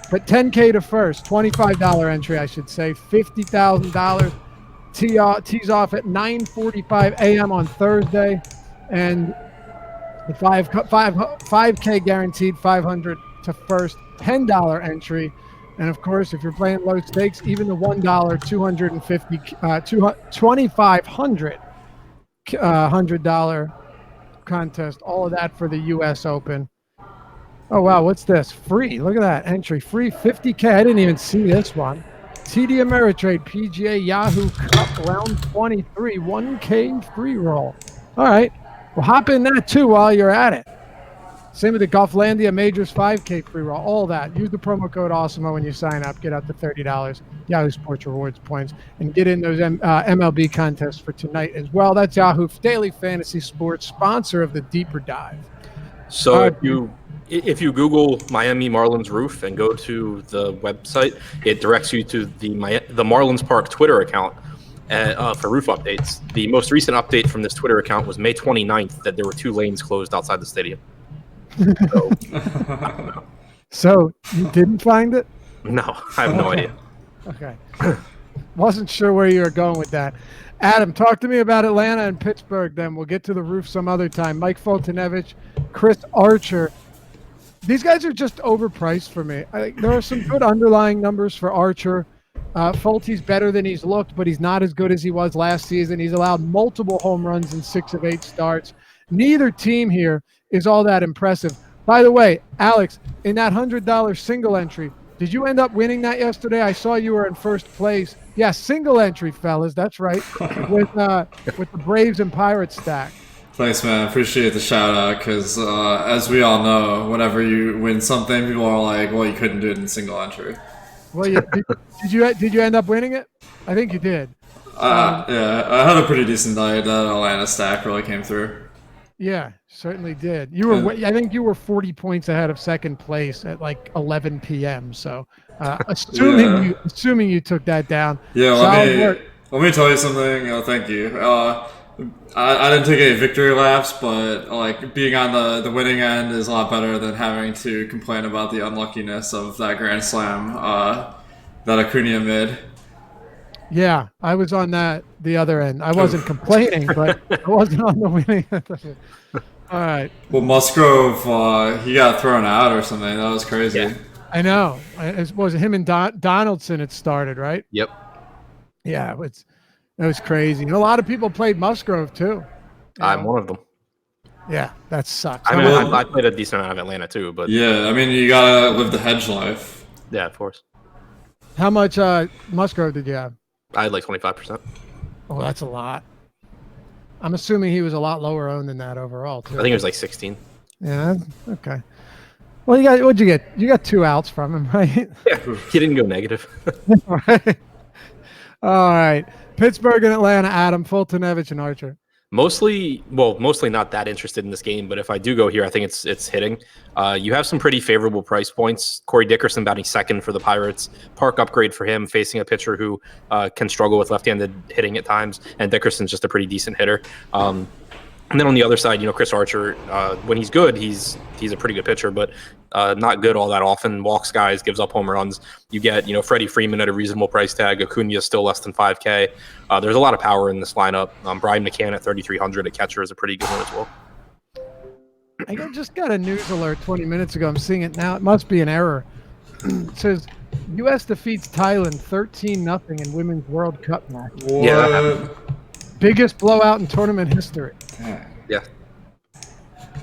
But $10K to first, $25 entry, I should say, $50,000. Tees off at 9:45 a.m. on Thursday, and the 5K guaranteed, 500 to first, $10 entry. And of course, if you're playing low stakes, even the $1, $2,500 $100 contest, all of that for the U.S. Open. Oh wow, what's this? Free. Look at that entry, free $50K. I didn't even see this one. TD Ameritrade PGA Yahoo Cup round 23, 1K free roll. All right, well, hop in that too while you're at it. Same with the Golflandia Majors 5K free roll, all that. Use the promo code AWESEMO when you sign up. Get up to $30 Yahoo Sports Rewards points and get in those MLB contests for tonight as well. That's Yahoo Daily Fantasy Sports, sponsor of the Deeper Dive. So if you Google Miami Marlins roof and go to the website, it directs you to the Marlins Park Twitter account for roof updates. The most recent update from this Twitter account was May 29th that there were 2 lanes closed outside the stadium. So, so you didn't find it? No, I have no idea. Okay. Wasn't sure where you were going with that. Adam, talk to me about Atlanta and Pittsburgh then. We'll get to the roof some other time. Mike Foltynewicz, Chris Archer. These guys are just overpriced for me. There are some good underlying numbers for Archer. Folty's better than he's looked, but he's not as good as he was last season. He's allowed multiple home runs in 6 of 8 starts. Neither team here is all that impressive. By the way, Alex, in that $100 single entry, did you end up winning that yesterday? I saw you were in first place. Yeah, single entry, fellas. That's right. with the Braves and Pirates stack. Thanks, man. Appreciate the shout out because, as we all know, whenever you win something, people are like, "Well, you couldn't do it in single entry." Well, did you end up winning it? I think you did. Yeah, I had a pretty decent night. That Atlanta stack really came through. Yeah, certainly did. You were, I think you were 40 points ahead of second place at like 11 p.m. So, assuming you took that down. Yeah, let me tell you something. Thank you. I didn't take any victory laps, but like being on the winning end is a lot better than having to complain about the unluckiness of that Grand Slam that Acuna made. Yeah, I was on the other end. I wasn't complaining, but I wasn't on the winning end. All right. Well, Musgrove, he got thrown out or something. That was crazy. I know. It was him and Donaldson. It started, right? Yep. Yeah, it was crazy. And a lot of people played Musgrove too. I'm one of them. Yeah, that sucks. I mean, I played a decent amount of Atlanta too, but yeah, I mean, you gotta live the hedge life. Yeah, of course. How much Musgrove did you have? I had like 25%. Oh, that's a lot. I'm assuming he was a lot lower owned than that overall too. I think it was like 16. Yeah. Okay. Well, what'd you get? You got 2 outs from him, right? Yeah, he didn't go negative. Right. All right. Pittsburgh and Atlanta. Adam, Fultonevich, and Archer. Mostly not that interested in this game, but if I do go here, I think it's hitting. You have some pretty favorable price points. Corey Dickerson batting second for the Pirates. Park upgrade for him, facing a pitcher who can struggle with left-handed hitting at times, and Dickerson's just a pretty decent hitter. And then on the other side, Chris Archer, when he's good, he's a pretty good pitcher, but not good all that often. Walks guys, gives up home runs. You get, Freddie Freeman at a reasonable price tag. Acuna is still less than 5K. There's a lot of power in this lineup. Brian McCann at 3,300 at catcher is a pretty good one as well. I just got a news alert 20 minutes ago. I'm seeing it now. It must be an error. It says U.S. defeats Thailand 13-0 in Women's World Cup match. What? Yeah, that happened. Biggest blowout in tournament history. Yeah.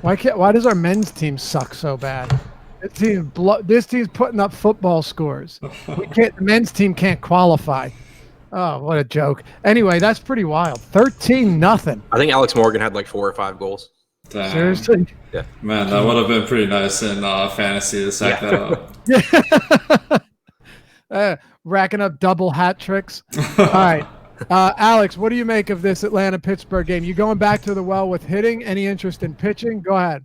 Why does our men's team suck so bad? This team's putting up football scores. The men's team can't qualify. Oh, what a joke. Anyway, that's pretty wild. 13-0. I think Alex Morgan had like 4 or 5 goals. Damn. Seriously? Yeah. Man, that would have been pretty nice in fantasy to sack that up. Racking up double hat tricks. All right. Alex, what do you make of this Atlanta-Pittsburgh game? You going back to the well with hitting? Any interest in pitching? Go ahead.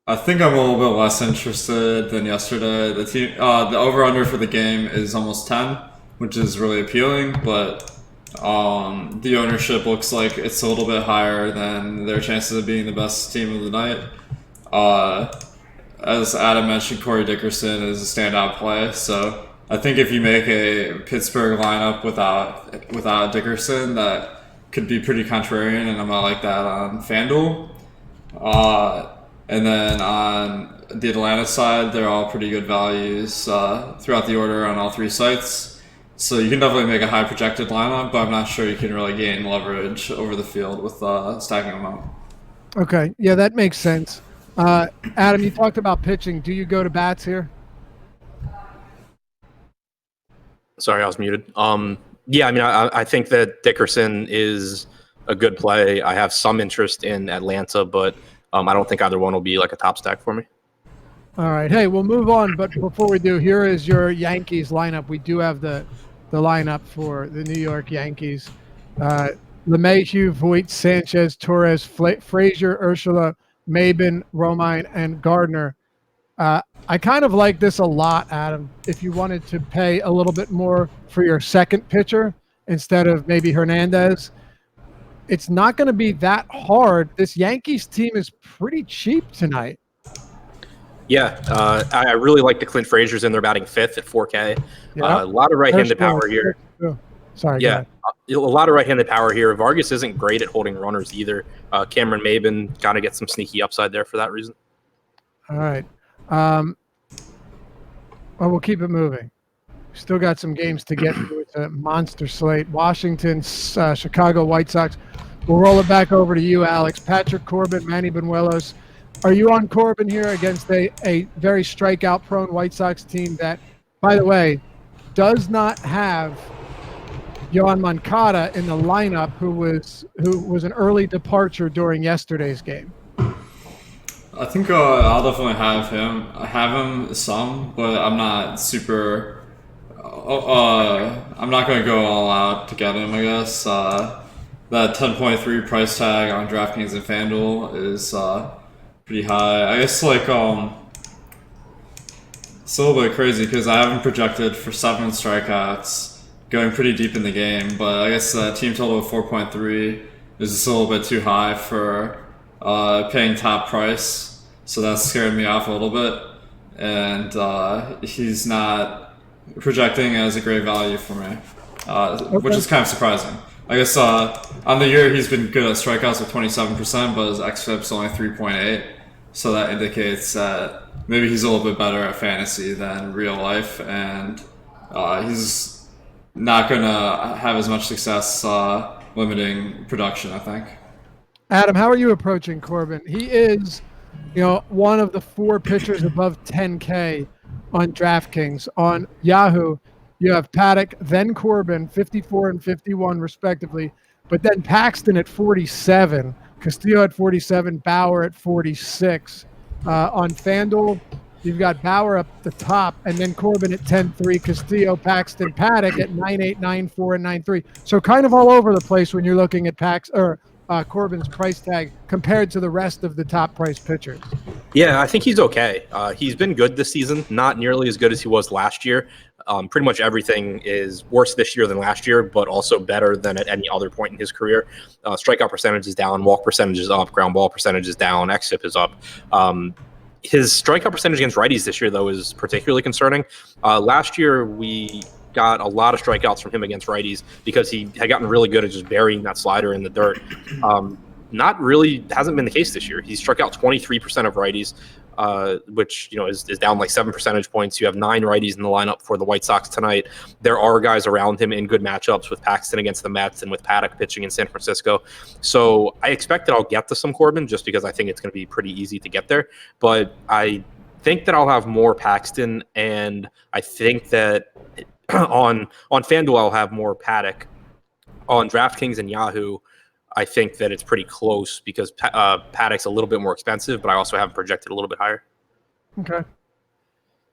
I think I'm a little bit less interested than yesterday. The over/under for the game is almost 10, which is really appealing, but the ownership looks like it's a little bit higher than their chances of being the best team of the night. As Adam mentioned, Corey Dickerson is a standout play, so I think if you make a Pittsburgh lineup without Dickerson, that could be pretty contrarian, and I'm not like that on FanDuel. And then on the Atlanta side, they're all pretty good values throughout the order on all 3 sites. So you can definitely make a high projected lineup, but I'm not sure you can really gain leverage over the field with stacking them up. Okay. Yeah, that makes sense. Adam, you talked about pitching. Do you go to bats here? Sorry, I was muted. Yeah, I mean, I think that Dickerson is a good play. I have some interest in Atlanta, but I don't think either one will be like a top stack for me. All right. Hey, we'll move on. But before we do, here is your Yankees lineup. We do have the lineup for the New York Yankees. LeMahieu, Voit, Sanchez, Torres, Frazier, Urshela, Maben, Romine, and Gardner. I kind of like this a lot, Adam. If you wanted to pay a little bit more for your second pitcher instead of maybe Hernandez, it's not going to be that hard. This Yankees team is pretty cheap tonight. Yeah, I really like the Clint Fraziers in. They're batting 5th at 4K. Yeah. A lot of right-handed power here. Sorry. Yeah, a lot of right-handed power here. Vargas isn't great at holding runners either. Cameron Maben got to get some sneaky upside there for that reason. All right. Well, we'll keep it moving. Still got some games to get to. It's a monster slate. Washington, Chicago White Sox. We'll roll it back over to you, Alex. Patrick Corbin, Manny Benuelos. Are you on Corbin here against a very strikeout-prone White Sox team that, by the way, does not have Yohan Moncada in the lineup, who was an early departure during yesterday's game? I think I'll definitely have him. I have him some, but I'm not super. I'm not going to go all out to get him, I guess. That 10.3 price tag on DraftKings and FanDuel is pretty high. I guess it's a little bit crazy because I have him projected for 7 strikeouts, going pretty deep in the game. But I guess team total of 4.3 is just a little bit too high for paying top price. So that scared me off a little bit, and he's not projecting as a great value for me, which is kind of surprising. I guess on the year he's been good at strikeouts with 27%, but his xFIP's only 3.8. so that indicates that maybe he's a little bit better at fantasy than real life, and he's not going to have as much success limiting production, I think. Adam, how are you approaching Corbin? He is, one of the 4 pitchers above 10K on DraftKings. On Yahoo, you have Paddock, then Corbin, 54 and 51 respectively, but then Paxton at 47, Castillo at 47, Bauer at 46. On FanDuel, you've got Bauer up the top, and then Corbin at 10-3, Castillo, Paxton, Paddock at 9-8, 9-4, and 9-3. So kind of all over the place when you're looking at Corbin's price tag compared to the rest of the top price pitchers. Yeah, I think he's okay. He's been good this season, not nearly as good as he was last year. Pretty much everything is worse this year than last year, but also better than at any other point in his career. Strikeout percentage is down, walk percentage is up, ground ball percentage is down, xFIP is up. His strikeout percentage against righties this year, though, is particularly concerning. Last year, we got a lot of strikeouts from him against righties because he had gotten really good at just burying that slider in the dirt. Not really hasn't been the case this year. He's struck out 23% of righties, which is down like 7 percentage points. You have 9 righties in the lineup for the White Sox tonight. There are guys around him in good matchups with Paxton against the Mets and with Paddock pitching in San Francisco. So I expect that I'll get to some Corbin just because I think it's going to be pretty easy to get there. But I think that I'll have more Paxton, and I think that on FanDuel I'll have more Paddock. On DraftKings and Yahoo, I think that it's pretty close because Paddock's a little bit more expensive, but I also have him projected a little bit higher. Okay.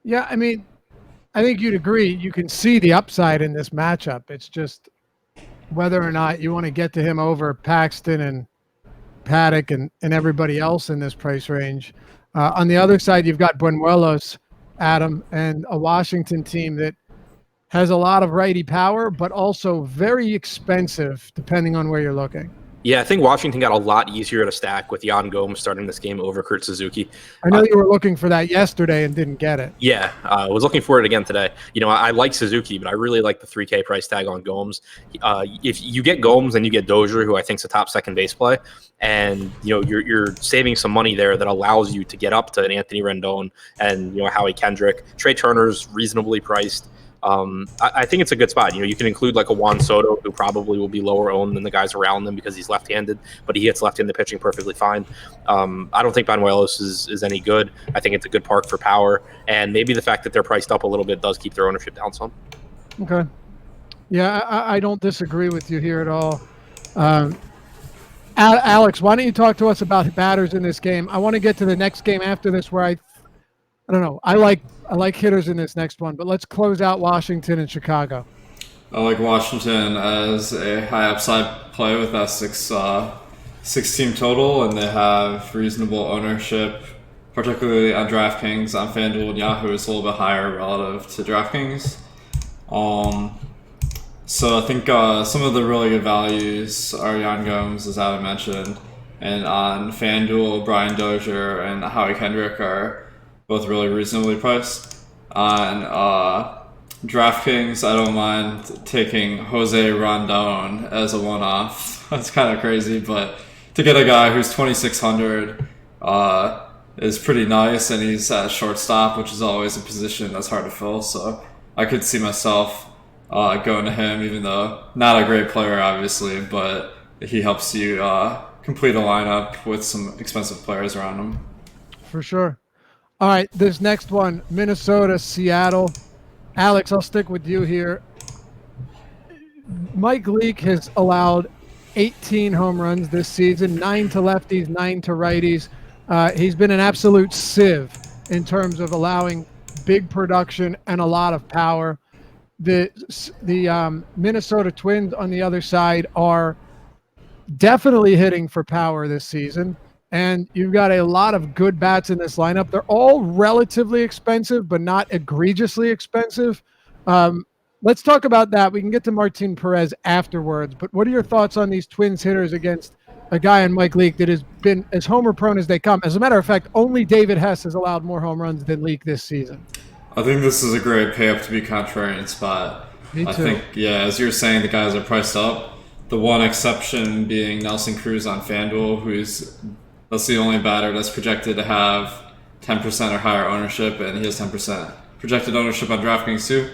Yeah, I mean, I think you'd agree. You can see the upside in this matchup. It's just whether or not you want to get to him over Paxton and Paddock and everybody else in this price range. On the other side, you've got Buñuelos, Adam, and a Washington team that has a lot of righty power, but also very expensive depending on where you're looking. Yeah, I think Washington got a lot easier to stack with Yan Gomes starting this game over Kurt Suzuki. I know you were looking for that yesterday and didn't get it. Yeah, I was looking for it again today. I like Suzuki, but I really like the 3K price tag on Gomes. If you get Gomes and you get Dozier, who I think is a top second base play, and you're saving some money there that allows you to get up to an Anthony Rendon and Howie Kendrick. Trey Turner's reasonably priced. I think it's a good spot. You can include like a Juan Soto, who probably will be lower owned than the guys around them because he's left-handed, but he hits left-handed pitching perfectly fine. I don't think Buñuelos is any good. I think it's a good park for power, and maybe the fact that they're priced up a little bit does keep their ownership down some. Okay. Yeah, I don't disagree with you here at all. Alex, why don't you talk to us about batters in this game? I want to get to the next game after this where I don't know. I like hitters in this next one, but let's close out Washington and Chicago. I like Washington as a high upside play with that six team total, and they have reasonable ownership, particularly on DraftKings. On FanDuel and Yahoo, it's a little bit higher relative to DraftKings. So I think some of the really good values are Yan Gomes, as Adam mentioned, and on FanDuel, Brian Dozier and Howie Kendrick are both really reasonably priced. On DraftKings, I don't mind taking Jose Rondon as a one-off. That's kind of crazy, but to get a guy who's 2,600 is pretty nice, and he's at shortstop, which is always a position that's hard to fill. So I could see myself going to him, even though not a great player, obviously, but he helps you complete a lineup with some expensive players around him. For sure. All right, this next one, Minnesota, Seattle. Alex, I'll stick with you here. Mike Leake has allowed 18 home runs this season, 9 to lefties, 9 to righties. He's been an absolute sieve in terms of allowing big production and a lot of power. The Minnesota Twins on the other side are definitely hitting for power this season. And you've got a lot of good bats in this lineup. They're all relatively expensive, but not egregiously expensive. Let's talk about that. We can get to Martine Perez afterwards. But what are your thoughts on these Twins hitters against a guy in Mike Leake that has been as homer-prone as they come? As a matter of fact, only David Hess has allowed more home runs than Leake this season. I think this is a great pay-up to be contrarian spot. Me too. I think, as you're saying, the guys are priced up. The one exception being Nelson Cruz on FanDuel, who's That's the only batter that's projected to have 10% or higher ownership, and he has 10% projected ownership on DraftKings too.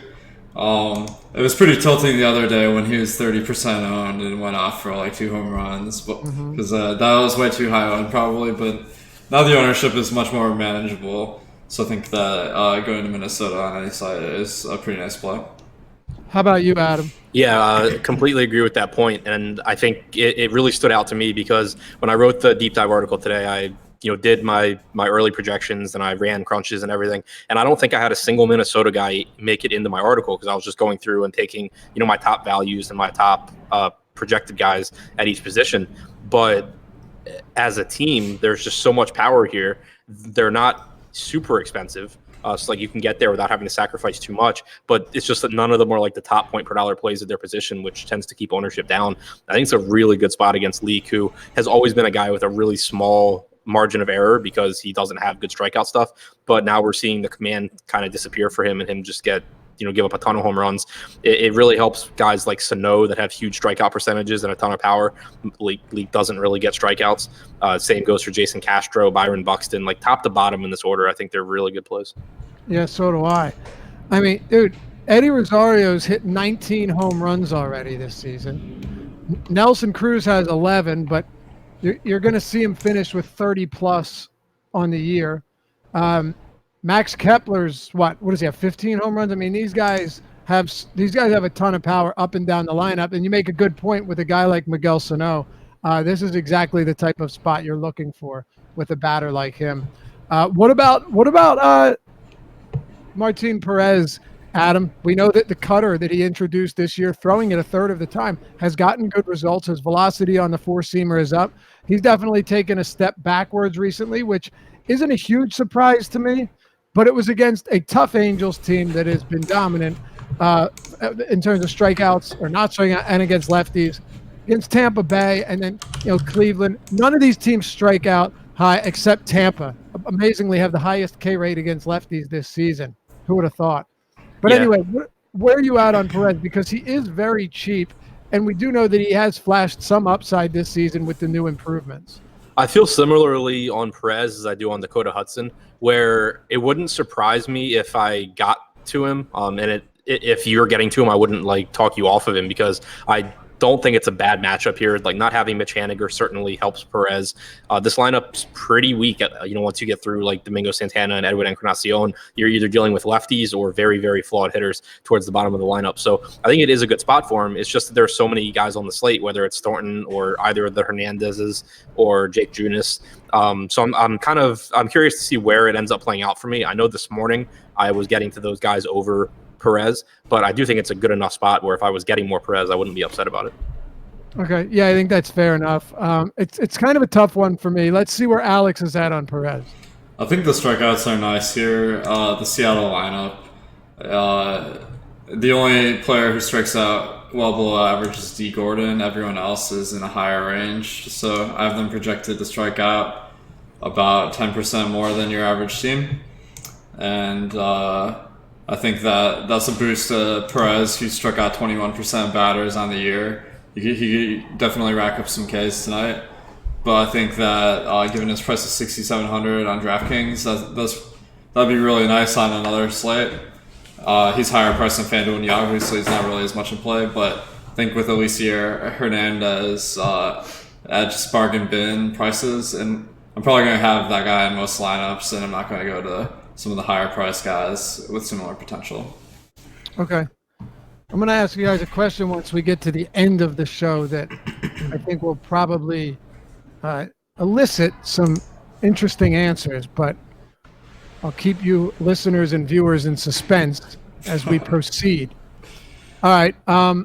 It was pretty tilting the other day when he was 30% owned and went off for like 2 home runs, but because that was way too high owned probably. But now the ownership is much more manageable, so I think that going to Minnesota on any side is a pretty nice play. How about you, Adam? Yeah, completely agree with that point, and I think it really stood out to me because when I wrote the deep dive article today, I did my early projections and I ran crunches and everything, and I don't think I had a single Minnesota guy make it into my article because I was just going through and taking my top values and my top projected guys at each position. But as a team, there's just so much power here. They're not super expensive. So like you can get there without having to sacrifice too much, but it's just that none of them are like the top point per dollar plays at their position, which tends to keep ownership down. I think it's a really good spot against Leak, who has always been a guy with a really small margin of error because he doesn't have good strikeout stuff. But now we're seeing the command kind of disappear for him and him just give up a ton of home runs. It really helps guys like Sano that have huge strikeout percentages and a ton of power. Leak doesn't really get strikeouts. Same goes for Jason Castro, Byron Buxton. Like top to bottom in this order, I think they're really good plays. Yeah, so do I. I mean, dude, Eddie Rosario's hit 19 home runs already this season. Nelson Cruz has 11, but you're going to see him finish with 30 plus on the year. Max Kepler's what does he have? 15 home runs. I mean, these guys have a ton of power up and down the lineup. And you make a good point with a guy like Miguel Sano. This is exactly the type of spot you're looking for with a batter like him. What about Martine Perez, Adam? We know that the cutter that he introduced this year, throwing it a third of the time, has gotten good results. His velocity on the four-seamer is up. He's definitely taken a step backwards recently, which isn't a huge surprise to me. But it was against a tough Angels team that has been dominant in terms of strikeouts or not striking, and against lefties. Against Tampa Bay and then Cleveland, none of these teams strike out high except Tampa. Amazingly, have the highest K rate against lefties this season. Who would have thought? But anyway, where are you at on Perez? Because he is very cheap, and we do know that he has flashed some upside this season with the new improvements. I feel similarly on Perez as I do on Dakota Hudson, where it wouldn't surprise me if I got to him. If you're getting to him, I wouldn't talk you off of him because I don't think it's a bad matchup here. Like not having Mitch Haniger certainly helps Perez. This lineup's pretty weak. Once you get through like Domingo Santana and Edwin Encarnacion, you're either dealing with lefties or very, very flawed hitters towards the bottom of the lineup. So I think it is a good spot for him. It's just that there's so many guys on the slate, whether it's Thornton or either of the Hernandezes or Jake Junis. So I'm curious to see where it ends up playing out for me. I know this morning I was getting to those guys over Perez, but I do think it's a good enough spot where if I was getting more Perez, I wouldn't be upset about it. Okay, yeah, I think that's fair enough. It's kind of a tough one for me. Let's see where Alex is at on Perez. I think the strikeouts are nice here. The Seattle lineup, the only player who strikes out well below average is D. Gordon. Everyone else is in a higher range, so I have them projected to strike out about 10% more than your average team, and I think that's a boost to Perez, who struck out 21% batters on the year. He could definitely rack up some Ks tonight. But I think that given his price of 6,700 on DraftKings, that'd be really nice on another slate. He's higher priced than FanDuel and Yahoo, so he's not really as much in play. But I think with Alicia Hernandez at just bargain bin prices, and I'm probably going to have that guy in most lineups, and I'm not going to go to some of the higher priced guys with similar potential. Okay. I'm going to ask you guys a question once we get to the end of the show that I think will probably elicit some interesting answers, but I'll keep you listeners and viewers in suspense as we proceed. All right. Let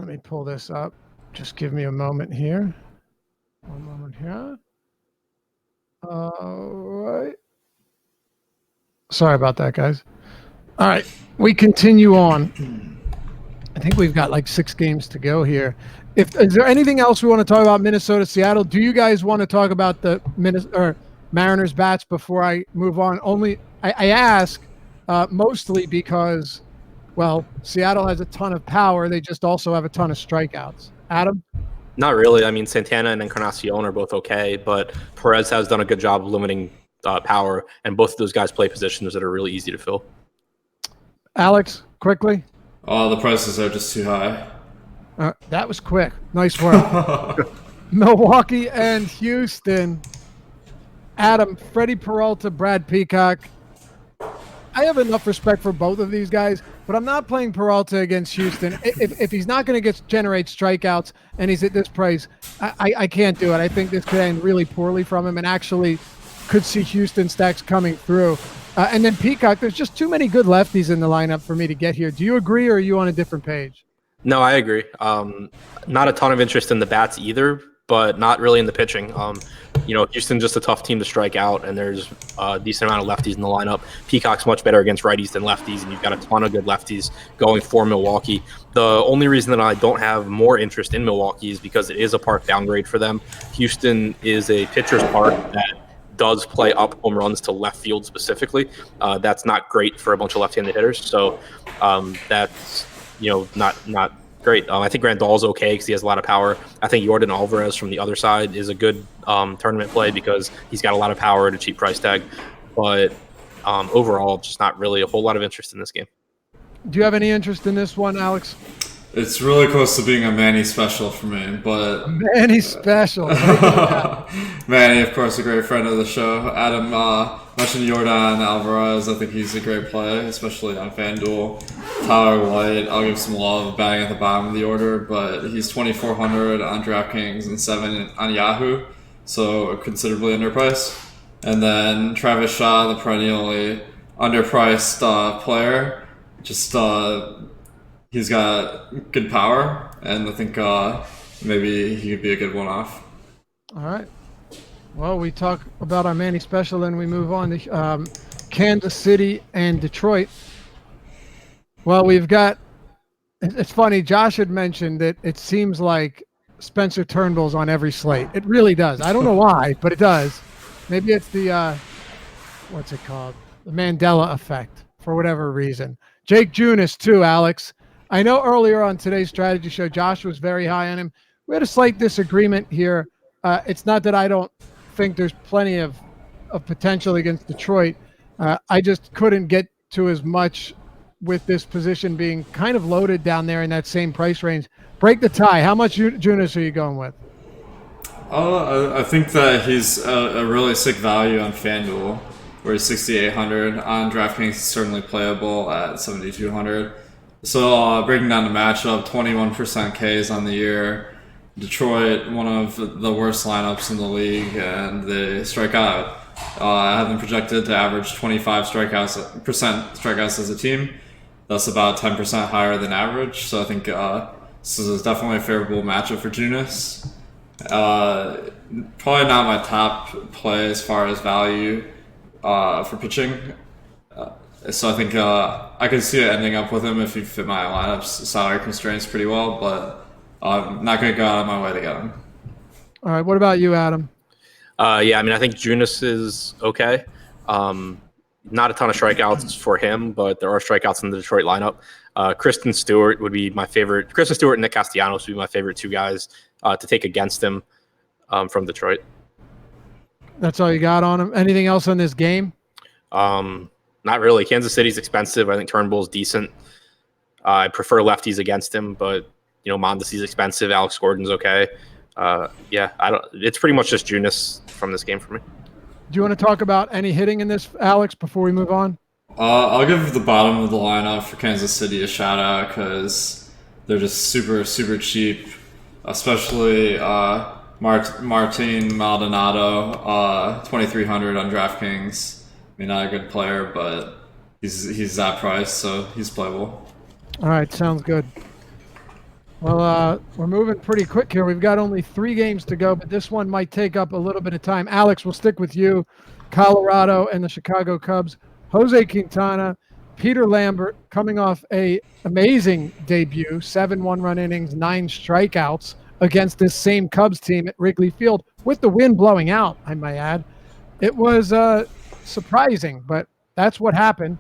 me pull this up. Just give me a moment here. One moment here. All right. Sorry about that, guys. All right, we continue on. I think we've got like 6 games to go here. Is there anything else we want to talk about Minnesota, Seattle? Do you guys want to talk about the Mariners bats before I move on? I ask mostly because, well, Seattle has a ton of power. They just also have a ton of strikeouts. Adam? Not really. I mean, Santana and Encarnacion are both okay, but Perez has done a good job of limiting power, and both of those guys play positions that are really easy to fill. Alex, quickly. Oh, the prices are just too high. That was quick. Nice work. Milwaukee and Houston. Adam, Freddie Peralta, Brad Peacock. I have enough respect for both of these guys, but I'm not playing Peralta against Houston. If he's not going to generate strikeouts and he's at this price, I can't do it. I think this could end really poorly from him and actually could see Houston stacks coming through. And then Peacock, there's just too many good lefties in the lineup for me to get here. Do you agree, or are you on a different page? No, I agree. Not a ton of interest in the bats either, but not really in the pitching. Houston's just a tough team to strike out, and there's a decent amount of lefties in the lineup. Peacock's much better against righties than lefties, and you've got a ton of good lefties going for Milwaukee. The only reason that I don't have more interest in Milwaukee is because it is a park downgrade for them. Houston is a pitcher's park that does play up home runs to left field specifically. That's not great for a bunch of left-handed hitters, so that's not great. I think Grandal's okay because he has a lot of power. I think Yordan Alvarez from the other side is a good tournament play because he's got a lot of power at a cheap price tag. But overall, just not really a whole lot of interest in this game. Do you have any interest in this one, Alex? It's really close to being a Manny special for me, but Manny special. Manny, of course, a great friend of the show. Adam mentioned Yordan Alvarez. I think he's a great play, especially on FanDuel. Tyler White, I'll give some love batting at the bottom of the order, but he's 2,400 on DraftKings and 7 on Yahoo, so considerably underpriced. And then Travis Shaw, the perennially underpriced player, just he's got good power, and I think maybe he could be a good one-off. All right. Well, we talk about our Manny special, and we move on to Kansas City and Detroit. Well, we've got – it's funny. Josh had mentioned that it seems like Spencer Turnbull's on every slate. It really does. I don't know why, but it does. Maybe it's the what's it called? The Mandela effect for whatever reason. Jake Junis, too, Alex. I know earlier on today's strategy show, Josh was very high on him. We had a slight disagreement here. It's not that I don't think there's plenty of potential against Detroit. I just couldn't get to as much with this position being kind of loaded down there in that same price range. Break the tie. How much Junis are you going with? I think that he's a really sick value on FanDuel, where he's 6,800. On DraftKings, he's certainly playable at 7,200. So breaking down the matchup, 21% Ks on the year. Detroit, one of the worst lineups in the league, and they strike out. I have them projected to average 25% strikeouts as a team. That's about 10% higher than average. So I think this is definitely a favorable matchup for Junis. Probably not my top play as far as value for pitching. So I think I could see it ending up with him if he fit my lineup's salary constraints pretty well, but I'm not going to go out of my way to get him. All right. What about you, Adam? I think Junis is okay. Not a ton of strikeouts for him, but there are strikeouts in the Detroit lineup. Kristen Stewart would be my favorite. Kristen Stewart and Nick Castellanos would be my favorite two guys to take against him from Detroit. That's all you got on him? Anything else on this game? Not really. Kansas City's expensive. I think Turnbull's decent. I prefer lefties against him, but Mondesi's expensive. Alex Gordon's okay. It's pretty much just Junis from this game for me. Do you want to talk about any hitting in this, Alex, before we move on? I'll give the bottom of the lineup for Kansas City a shout out because they're just super, super cheap, especially Martin Maldonado, 2,300 on DraftKings. I mean, not a good player, but he's that price, so he's playable. All right, sounds good. Well, we're moving pretty quick here. We've got only 3 games to go, but this one might take up a little bit of time. Alex, we'll stick with you. Colorado and the Chicago Cubs. Jose Quintana, Peter Lambert coming off a amazing debut, 7 one-run innings, 9 strikeouts against this same Cubs team at Wrigley Field with the wind blowing out, I might add. It was surprising, but that's what happened.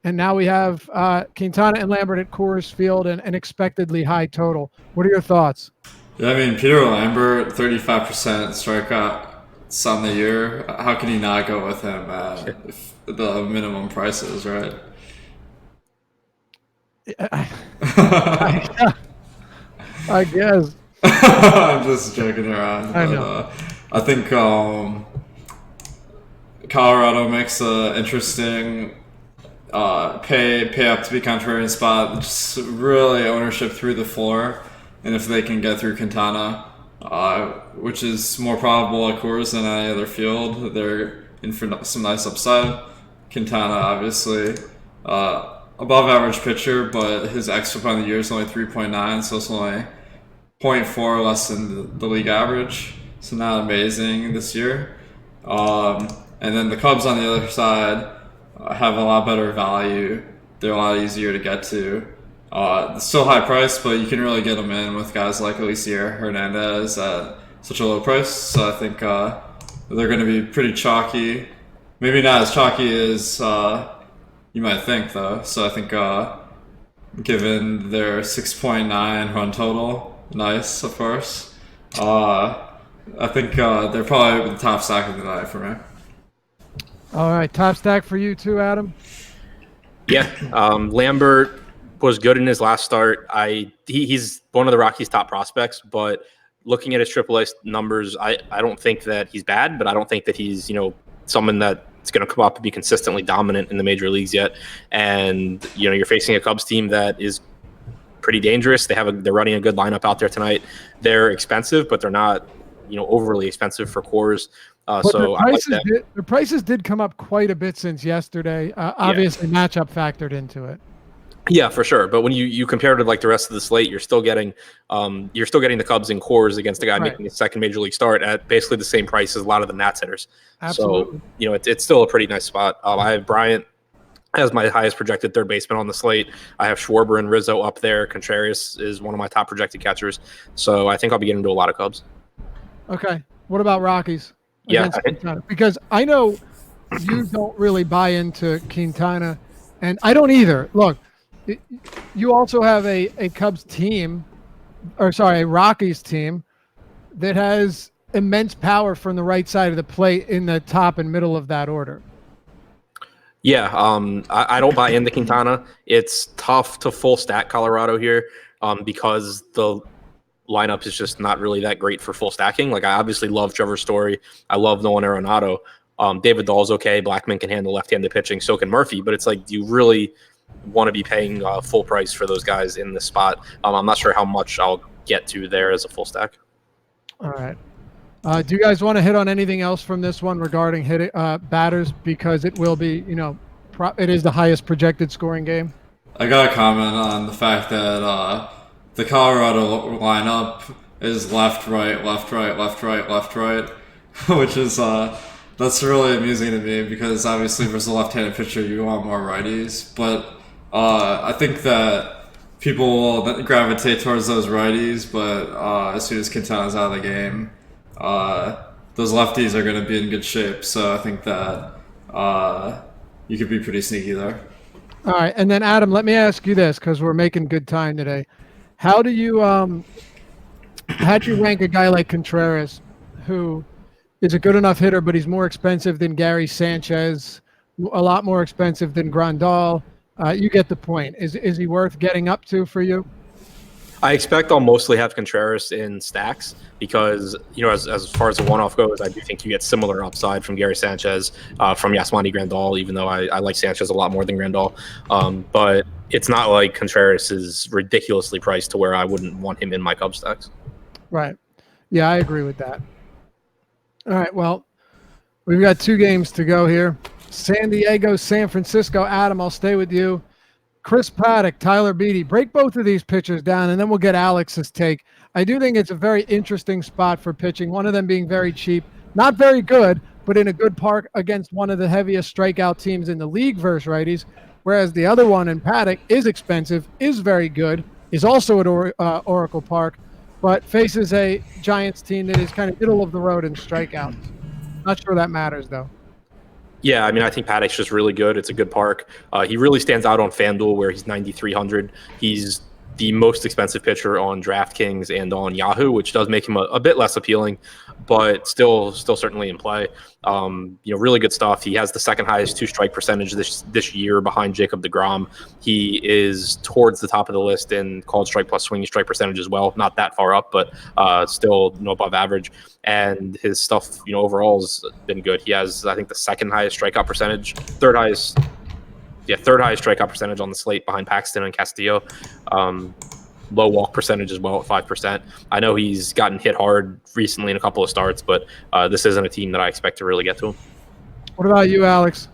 And now we have Quintana and Lambert at Coors Field and an expectedly high total. What are your thoughts? Yeah, I mean, Peter Lambert, 35% strikeouts on the year. How can you not go with him at the minimum prices, right? I guess. I'm just joking around. I But, know. I think Colorado makes an interesting pay up to be contrarian spot. Just really ownership through the floor, and if they can get through Quintana, which is more probable at Coors than any other field, they're in for some nice upside. Quintana, obviously, above average pitcher, but his xFIP on the year is only 3.9, so it's only 0.4 less than the league average. So not amazing this year. And then the Cubs on the other side have a lot better value. They're a lot easier to get to. Still high price, but you can really get them in with guys like Alicia Hernandez at such a low price. So I think they're going to be pretty chalky. Maybe not as chalky as you might think, though. So I think given their 6.9 run total, nice, of course. I think they're probably the top stack of the night for me. All right, top stack for you too, Adam. Yeah, Lambert was good in his last start. He's one of the Rockies' top prospects, but looking at his AAA numbers, I don't think that he's bad, but I don't think that he's someone that's going to come up and be consistently dominant in the major leagues yet. And you're facing a Cubs team that is pretty dangerous. They're running a good lineup out there tonight. They're expensive, but they're not overly expensive for Coors. So the prices did come up quite a bit since yesterday. Obviously, matchup factored into it. Yeah, for sure. But when you compare to like the rest of the slate, you're still getting the Cubs and Coors against a guy making his second major league start at basically the same price as a lot of the Nats hitters. Absolutely. So it's still a pretty nice spot. I have Bryant as my highest projected third baseman on the slate. I have Schwarber and Rizzo up there. Contreras is one of my top projected catchers. So I think I'll be getting into a lot of Cubs. Okay. What about Rockies? Yeah, Because I know you don't really buy into Quintana, and I don't either. Look, you also have a Cubs team, a Rockies team that has immense power from the right side of the plate in the top and middle of that order. Yeah, I don't buy into Quintana. It's tough to full stack Colorado here because the lineup is just not really that great for full stacking. Like, I obviously love Trevor Story. I love Nolan Arenado. David Dahl's okay. Blackman can handle left-handed pitching. So can Murphy. But it's like, do you really want to be paying full price for those guys in this spot? I'm not sure how much I'll get to there as a full stack. All right. Do you guys want to hit on anything else from this one regarding batters? Because it will be, it is the highest projected scoring game. I got a comment on the fact that the Colorado lineup is left, right, left, right, left, right, left, right, which is that's really amusing to me because obviously versus a left-handed pitcher you want more righties, but I think that people will gravitate towards those righties, but as soon as Quintana's out of the game, those lefties are going to be in good shape. So I think that you could be pretty sneaky there. All right, and then Adam, let me ask you this because we're making good time today. How do you rank a guy like Contreras, who is a good enough hitter, but he's more expensive than Gary Sanchez, a lot more expensive than Grandal? You get the point. Is he worth getting up to for you? I expect I'll mostly have Contreras in stacks because, as far as the one-off goes, I do think you get similar upside from Gary Sanchez, from Yasmani Grandal, even though I like Sanchez a lot more than Grandal. But it's not like Contreras is ridiculously priced to where I wouldn't want him in my Cubs stacks. Right. Yeah, I agree with that. All right, well, we've got 2 games to go here. San Diego, San Francisco. Adam, I'll stay with you. Chris Paddock, Tyler Beede. Break both of these pitchers down, and then we'll get Alex's take. I do think it's a very interesting spot for pitching, one of them being very cheap, not very good, but in a good park against one of the heaviest strikeout teams in the league versus righties, whereas the other one in Paddock is expensive, is very good, is also at Oracle Park, but faces a Giants team that is kind of middle of the road in strikeouts. Not sure that matters, though. Yeah, I mean, I think Paddock's just really good. It's a good park. He really stands out on FanDuel where he's 9,300. He's the most expensive pitcher on DraftKings and on Yahoo, which does make him a bit less appealing, but still certainly in play. Really good stuff. He has the second highest two-strike percentage this year behind Jacob deGrom. He is towards the top of the list in called strike plus swinging strike percentage as well. Not that far up, but still above average. And his stuff, overall has been good. He has, I think, the second highest strikeout percentage, third highest strikeout percentage on the slate behind Paxton and Castillo. Low walk percentage as well at 5%. I know he's gotten hit hard recently in a couple of starts, but this isn't a team that I expect to really get to him. What about you, Alex?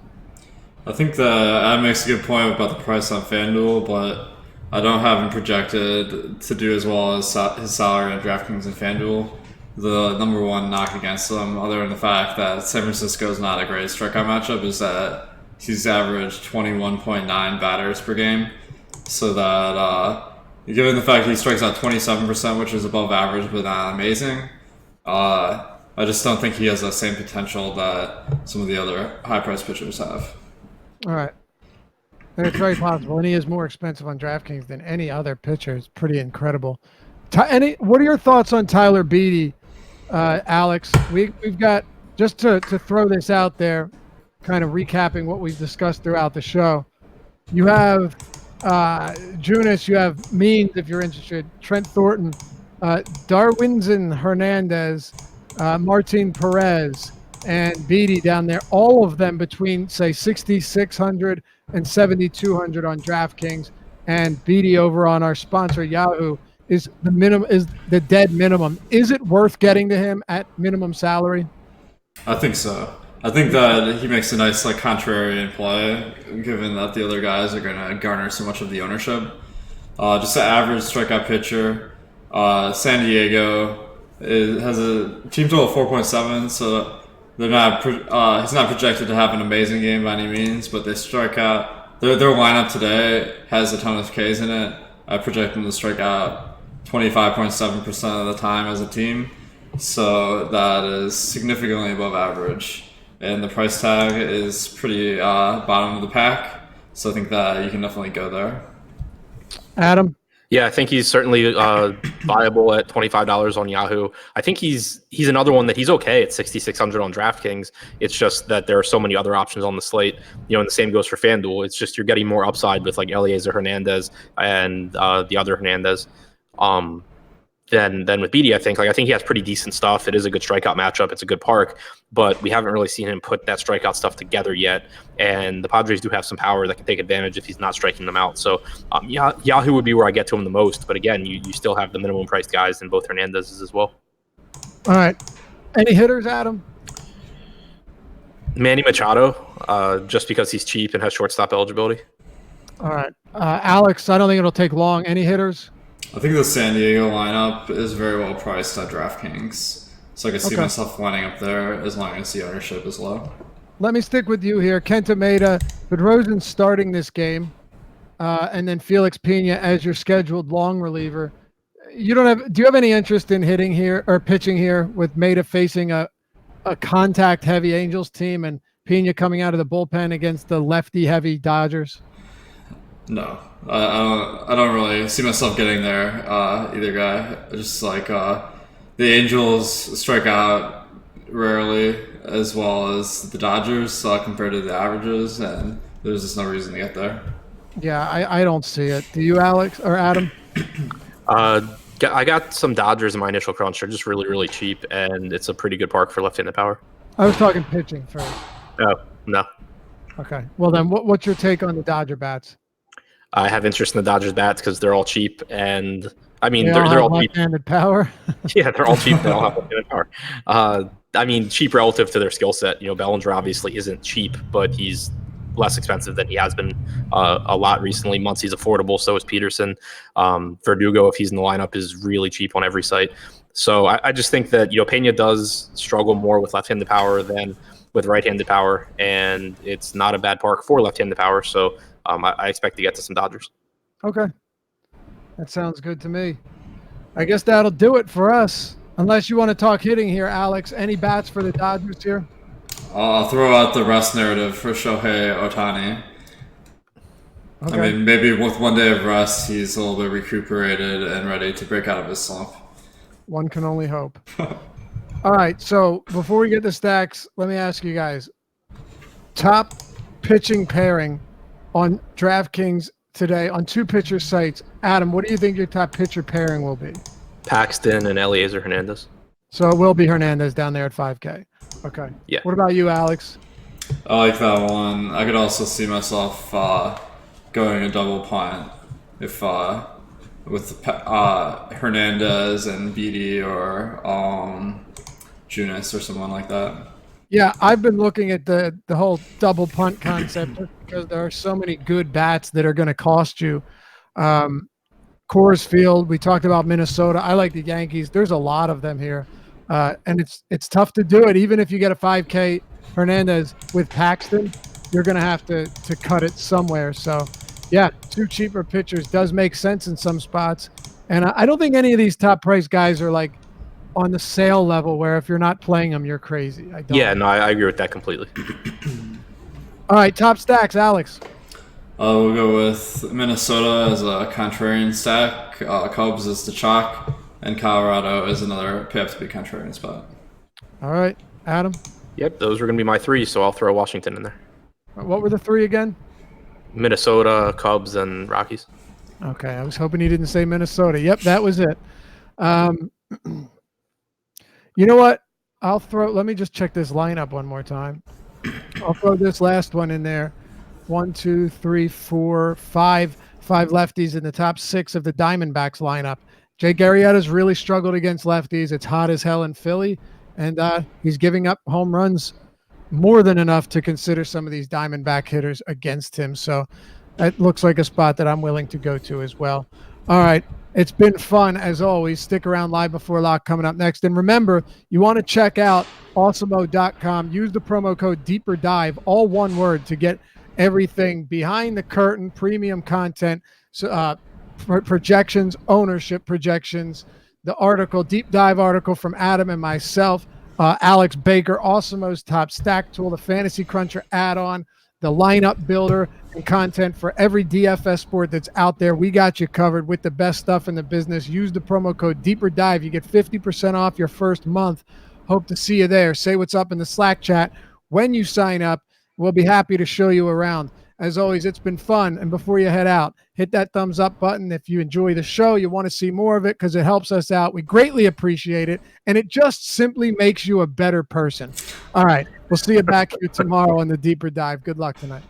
I think that Adam makes a good point about the price on FanDuel, but I don't have him projected to do as well as his salary on DraftKings and FanDuel. The number one knock against them, other than the fact that San Francisco is not a great strikeout matchup, is that he's averaged 21.9 batters per game. So that, given the fact he strikes out 27%, which is above average but not amazing, I just don't think he has the same potential that some of the other high-priced pitchers have. All right. It's very possible. And he is more expensive on DraftKings than any other pitcher. It's pretty incredible. What are your thoughts on Tyler Beede, Alex? We've got, just to throw this out there, kind of recapping what we've discussed throughout the show. You have Junis, you have Means if you're interested, Trent Thornton, Darwinzon Hernandez, Martine Perez, and Beede down there. All of them between, say, 6,600 and 7,200 on DraftKings, and Beede over on our sponsor Yahoo is the dead minimum. Is it worth getting to him at minimum salary? I think so. I think that he makes a nice contrarian play, given that the other guys are going to garner so much of the ownership. Just an average strikeout pitcher. San Diego has a team total of 4.7, so they're not. He's not projected to have an amazing game by any means, but they strike out. Their lineup today has a ton of Ks in it. I project them to strike out 25.7% of the time as a team, so that is significantly above average. And the price tag is pretty bottom of the pack, so I think that you can definitely go there. Adam? Yeah, I think he's certainly viable at $25 on Yahoo. I think he's another one that he's okay at 6,600 on DraftKings. It's just that there are so many other options on the slate. And the same goes for FanDuel. It's just you're getting more upside with Eliezer Hernandez and the other Hernandez than with Beede. I think he has pretty decent stuff. It is a good strikeout matchup. It's a good park, but we haven't really seen him put that strikeout stuff together yet. And the Padres do have some power that can take advantage if he's not striking them out. So Yahoo would be where I get to him the most. But again, you still have the minimum priced guys in both Hernandez's as well. All right. Any hitters, Adam? Manny Machado, just because he's cheap and has shortstop eligibility. All right. Alex, I don't think it'll take long. Any hitters? I think the San Diego lineup is very well priced at DraftKings, so I can see myself lining up there as long as the ownership is low. Let me stick with you here. Kenta Maeda, Bedrosian starting this game, and then Felix Pena as your scheduled long reliever. Do you have any interest in hitting here or pitching here with Maeda facing a contact-heavy Angels team and Pena coming out of the bullpen against the lefty-heavy Dodgers? No, I don't really see myself getting there. Either guy, just the Angels strike out rarely, as well as the Dodgers compared to the averages, and there's just no reason to get there. Yeah, I don't see it. Do you, Alex or Adam? I got some Dodgers in my initial crunch. They're just really, really cheap, and it's a pretty good park for left-handed power. I was talking pitching first. Oh, no. Okay. Well, then what's your take on the Dodger bats? I have interest in the Dodgers bats because they're all cheap, and they're all cheap. Left-handed power. Yeah, they're all cheap. They all have left-handed power. Cheap relative to their skill set. Bellinger obviously isn't cheap, but he's less expensive than he has been a lot recently. Muncy's affordable, so is Peterson. Verdugo, if he's in the lineup, is really cheap on every site. So I just think that Pena does struggle more with left-handed power than with right-handed power, and it's not a bad park for left-handed power. So I expect to get to some Dodgers. Okay. That sounds good to me. I guess that'll do it for us. Unless you want to talk hitting here, Alex. Any bats for the Dodgers here? I'll throw out the rest narrative for Shohei Ohtani. 100%. Okay. I mean, maybe with one day of rest, he's a little bit recuperated and ready to break out of his slump. One can only hope. All right, so before we get to stacks, let me ask you guys. Top pitching pairing on DraftKings today on 2 pitcher sites. Adam, what do you think your top pitcher pairing will be? Paxton and Eliezer Hernandez. So it will be Hernandez down there at 5K. Okay. Yeah. What about you, Alex? I like that one. I could also see myself going a double punt if with Hernandez and Beede or Junis or someone like that. Yeah, I've been looking at the whole double punt concept because there are so many good bats that are going to cost you. Coors Field, we talked about Minnesota. I like the Yankees. There's a lot of them here. And it's tough to do it. Even if you get a 5K Hernandez with Paxton, you're going to have to cut it somewhere. So, yeah, 2 cheaper pitchers does make sense in some spots. And I don't think any of these top price guys are like on the sale level where if you're not playing them, you're crazy. I don't. Yeah, no, I agree with that completely. All right, top stacks, Alex. We'll go with Minnesota as a contrarian stack. Cubs is the chalk. And Colorado is another pay up to be contrarian spot. All right, Adam. Yep, those were going to be my 3, so I'll throw Washington in there. What were the 3 again? Minnesota, Cubs, and Rockies. Okay, I was hoping he didn't say Minnesota. Yep, that was it. You know what? Let me just check this lineup one more time. I'll throw this last one in there. 1, 2, 3, 4, 5 lefties in the top 6 of the Diamondbacks lineup. Jake Arrieta's really struggled against lefties. It's hot as hell in Philly, and he's giving up home runs more than enough to consider some of these Diamondback hitters against him. So that looks like a spot that I'm willing to go to as well. All right. It's been fun, as always. Stick around. Live Before Lock coming up next. And remember, you want to check out awesemo.com. Use the promo code Deeper Dive, all one word, to get everything behind the curtain, premium content, projections, ownership projections, the article, deep dive article from Adam and myself, Alex Baker, Awesemo's top stack tool, the Fantasy Cruncher add-on, the lineup builder, and content for every DFS sport that's out there. We got you covered with the best stuff in the business. Use the promo code Deeper Dive. You get 50% off your first month. Hope to see you there. Say what's up in the Slack chat when you sign up. We'll be happy to show you around. As always, it's been fun. And before you head out, hit that thumbs up button if you enjoy the show. You want to see more of it because it helps us out. We greatly appreciate it. And it just simply makes you a better person. All right. We'll see you back here tomorrow on the Deeper Dive. Good luck tonight.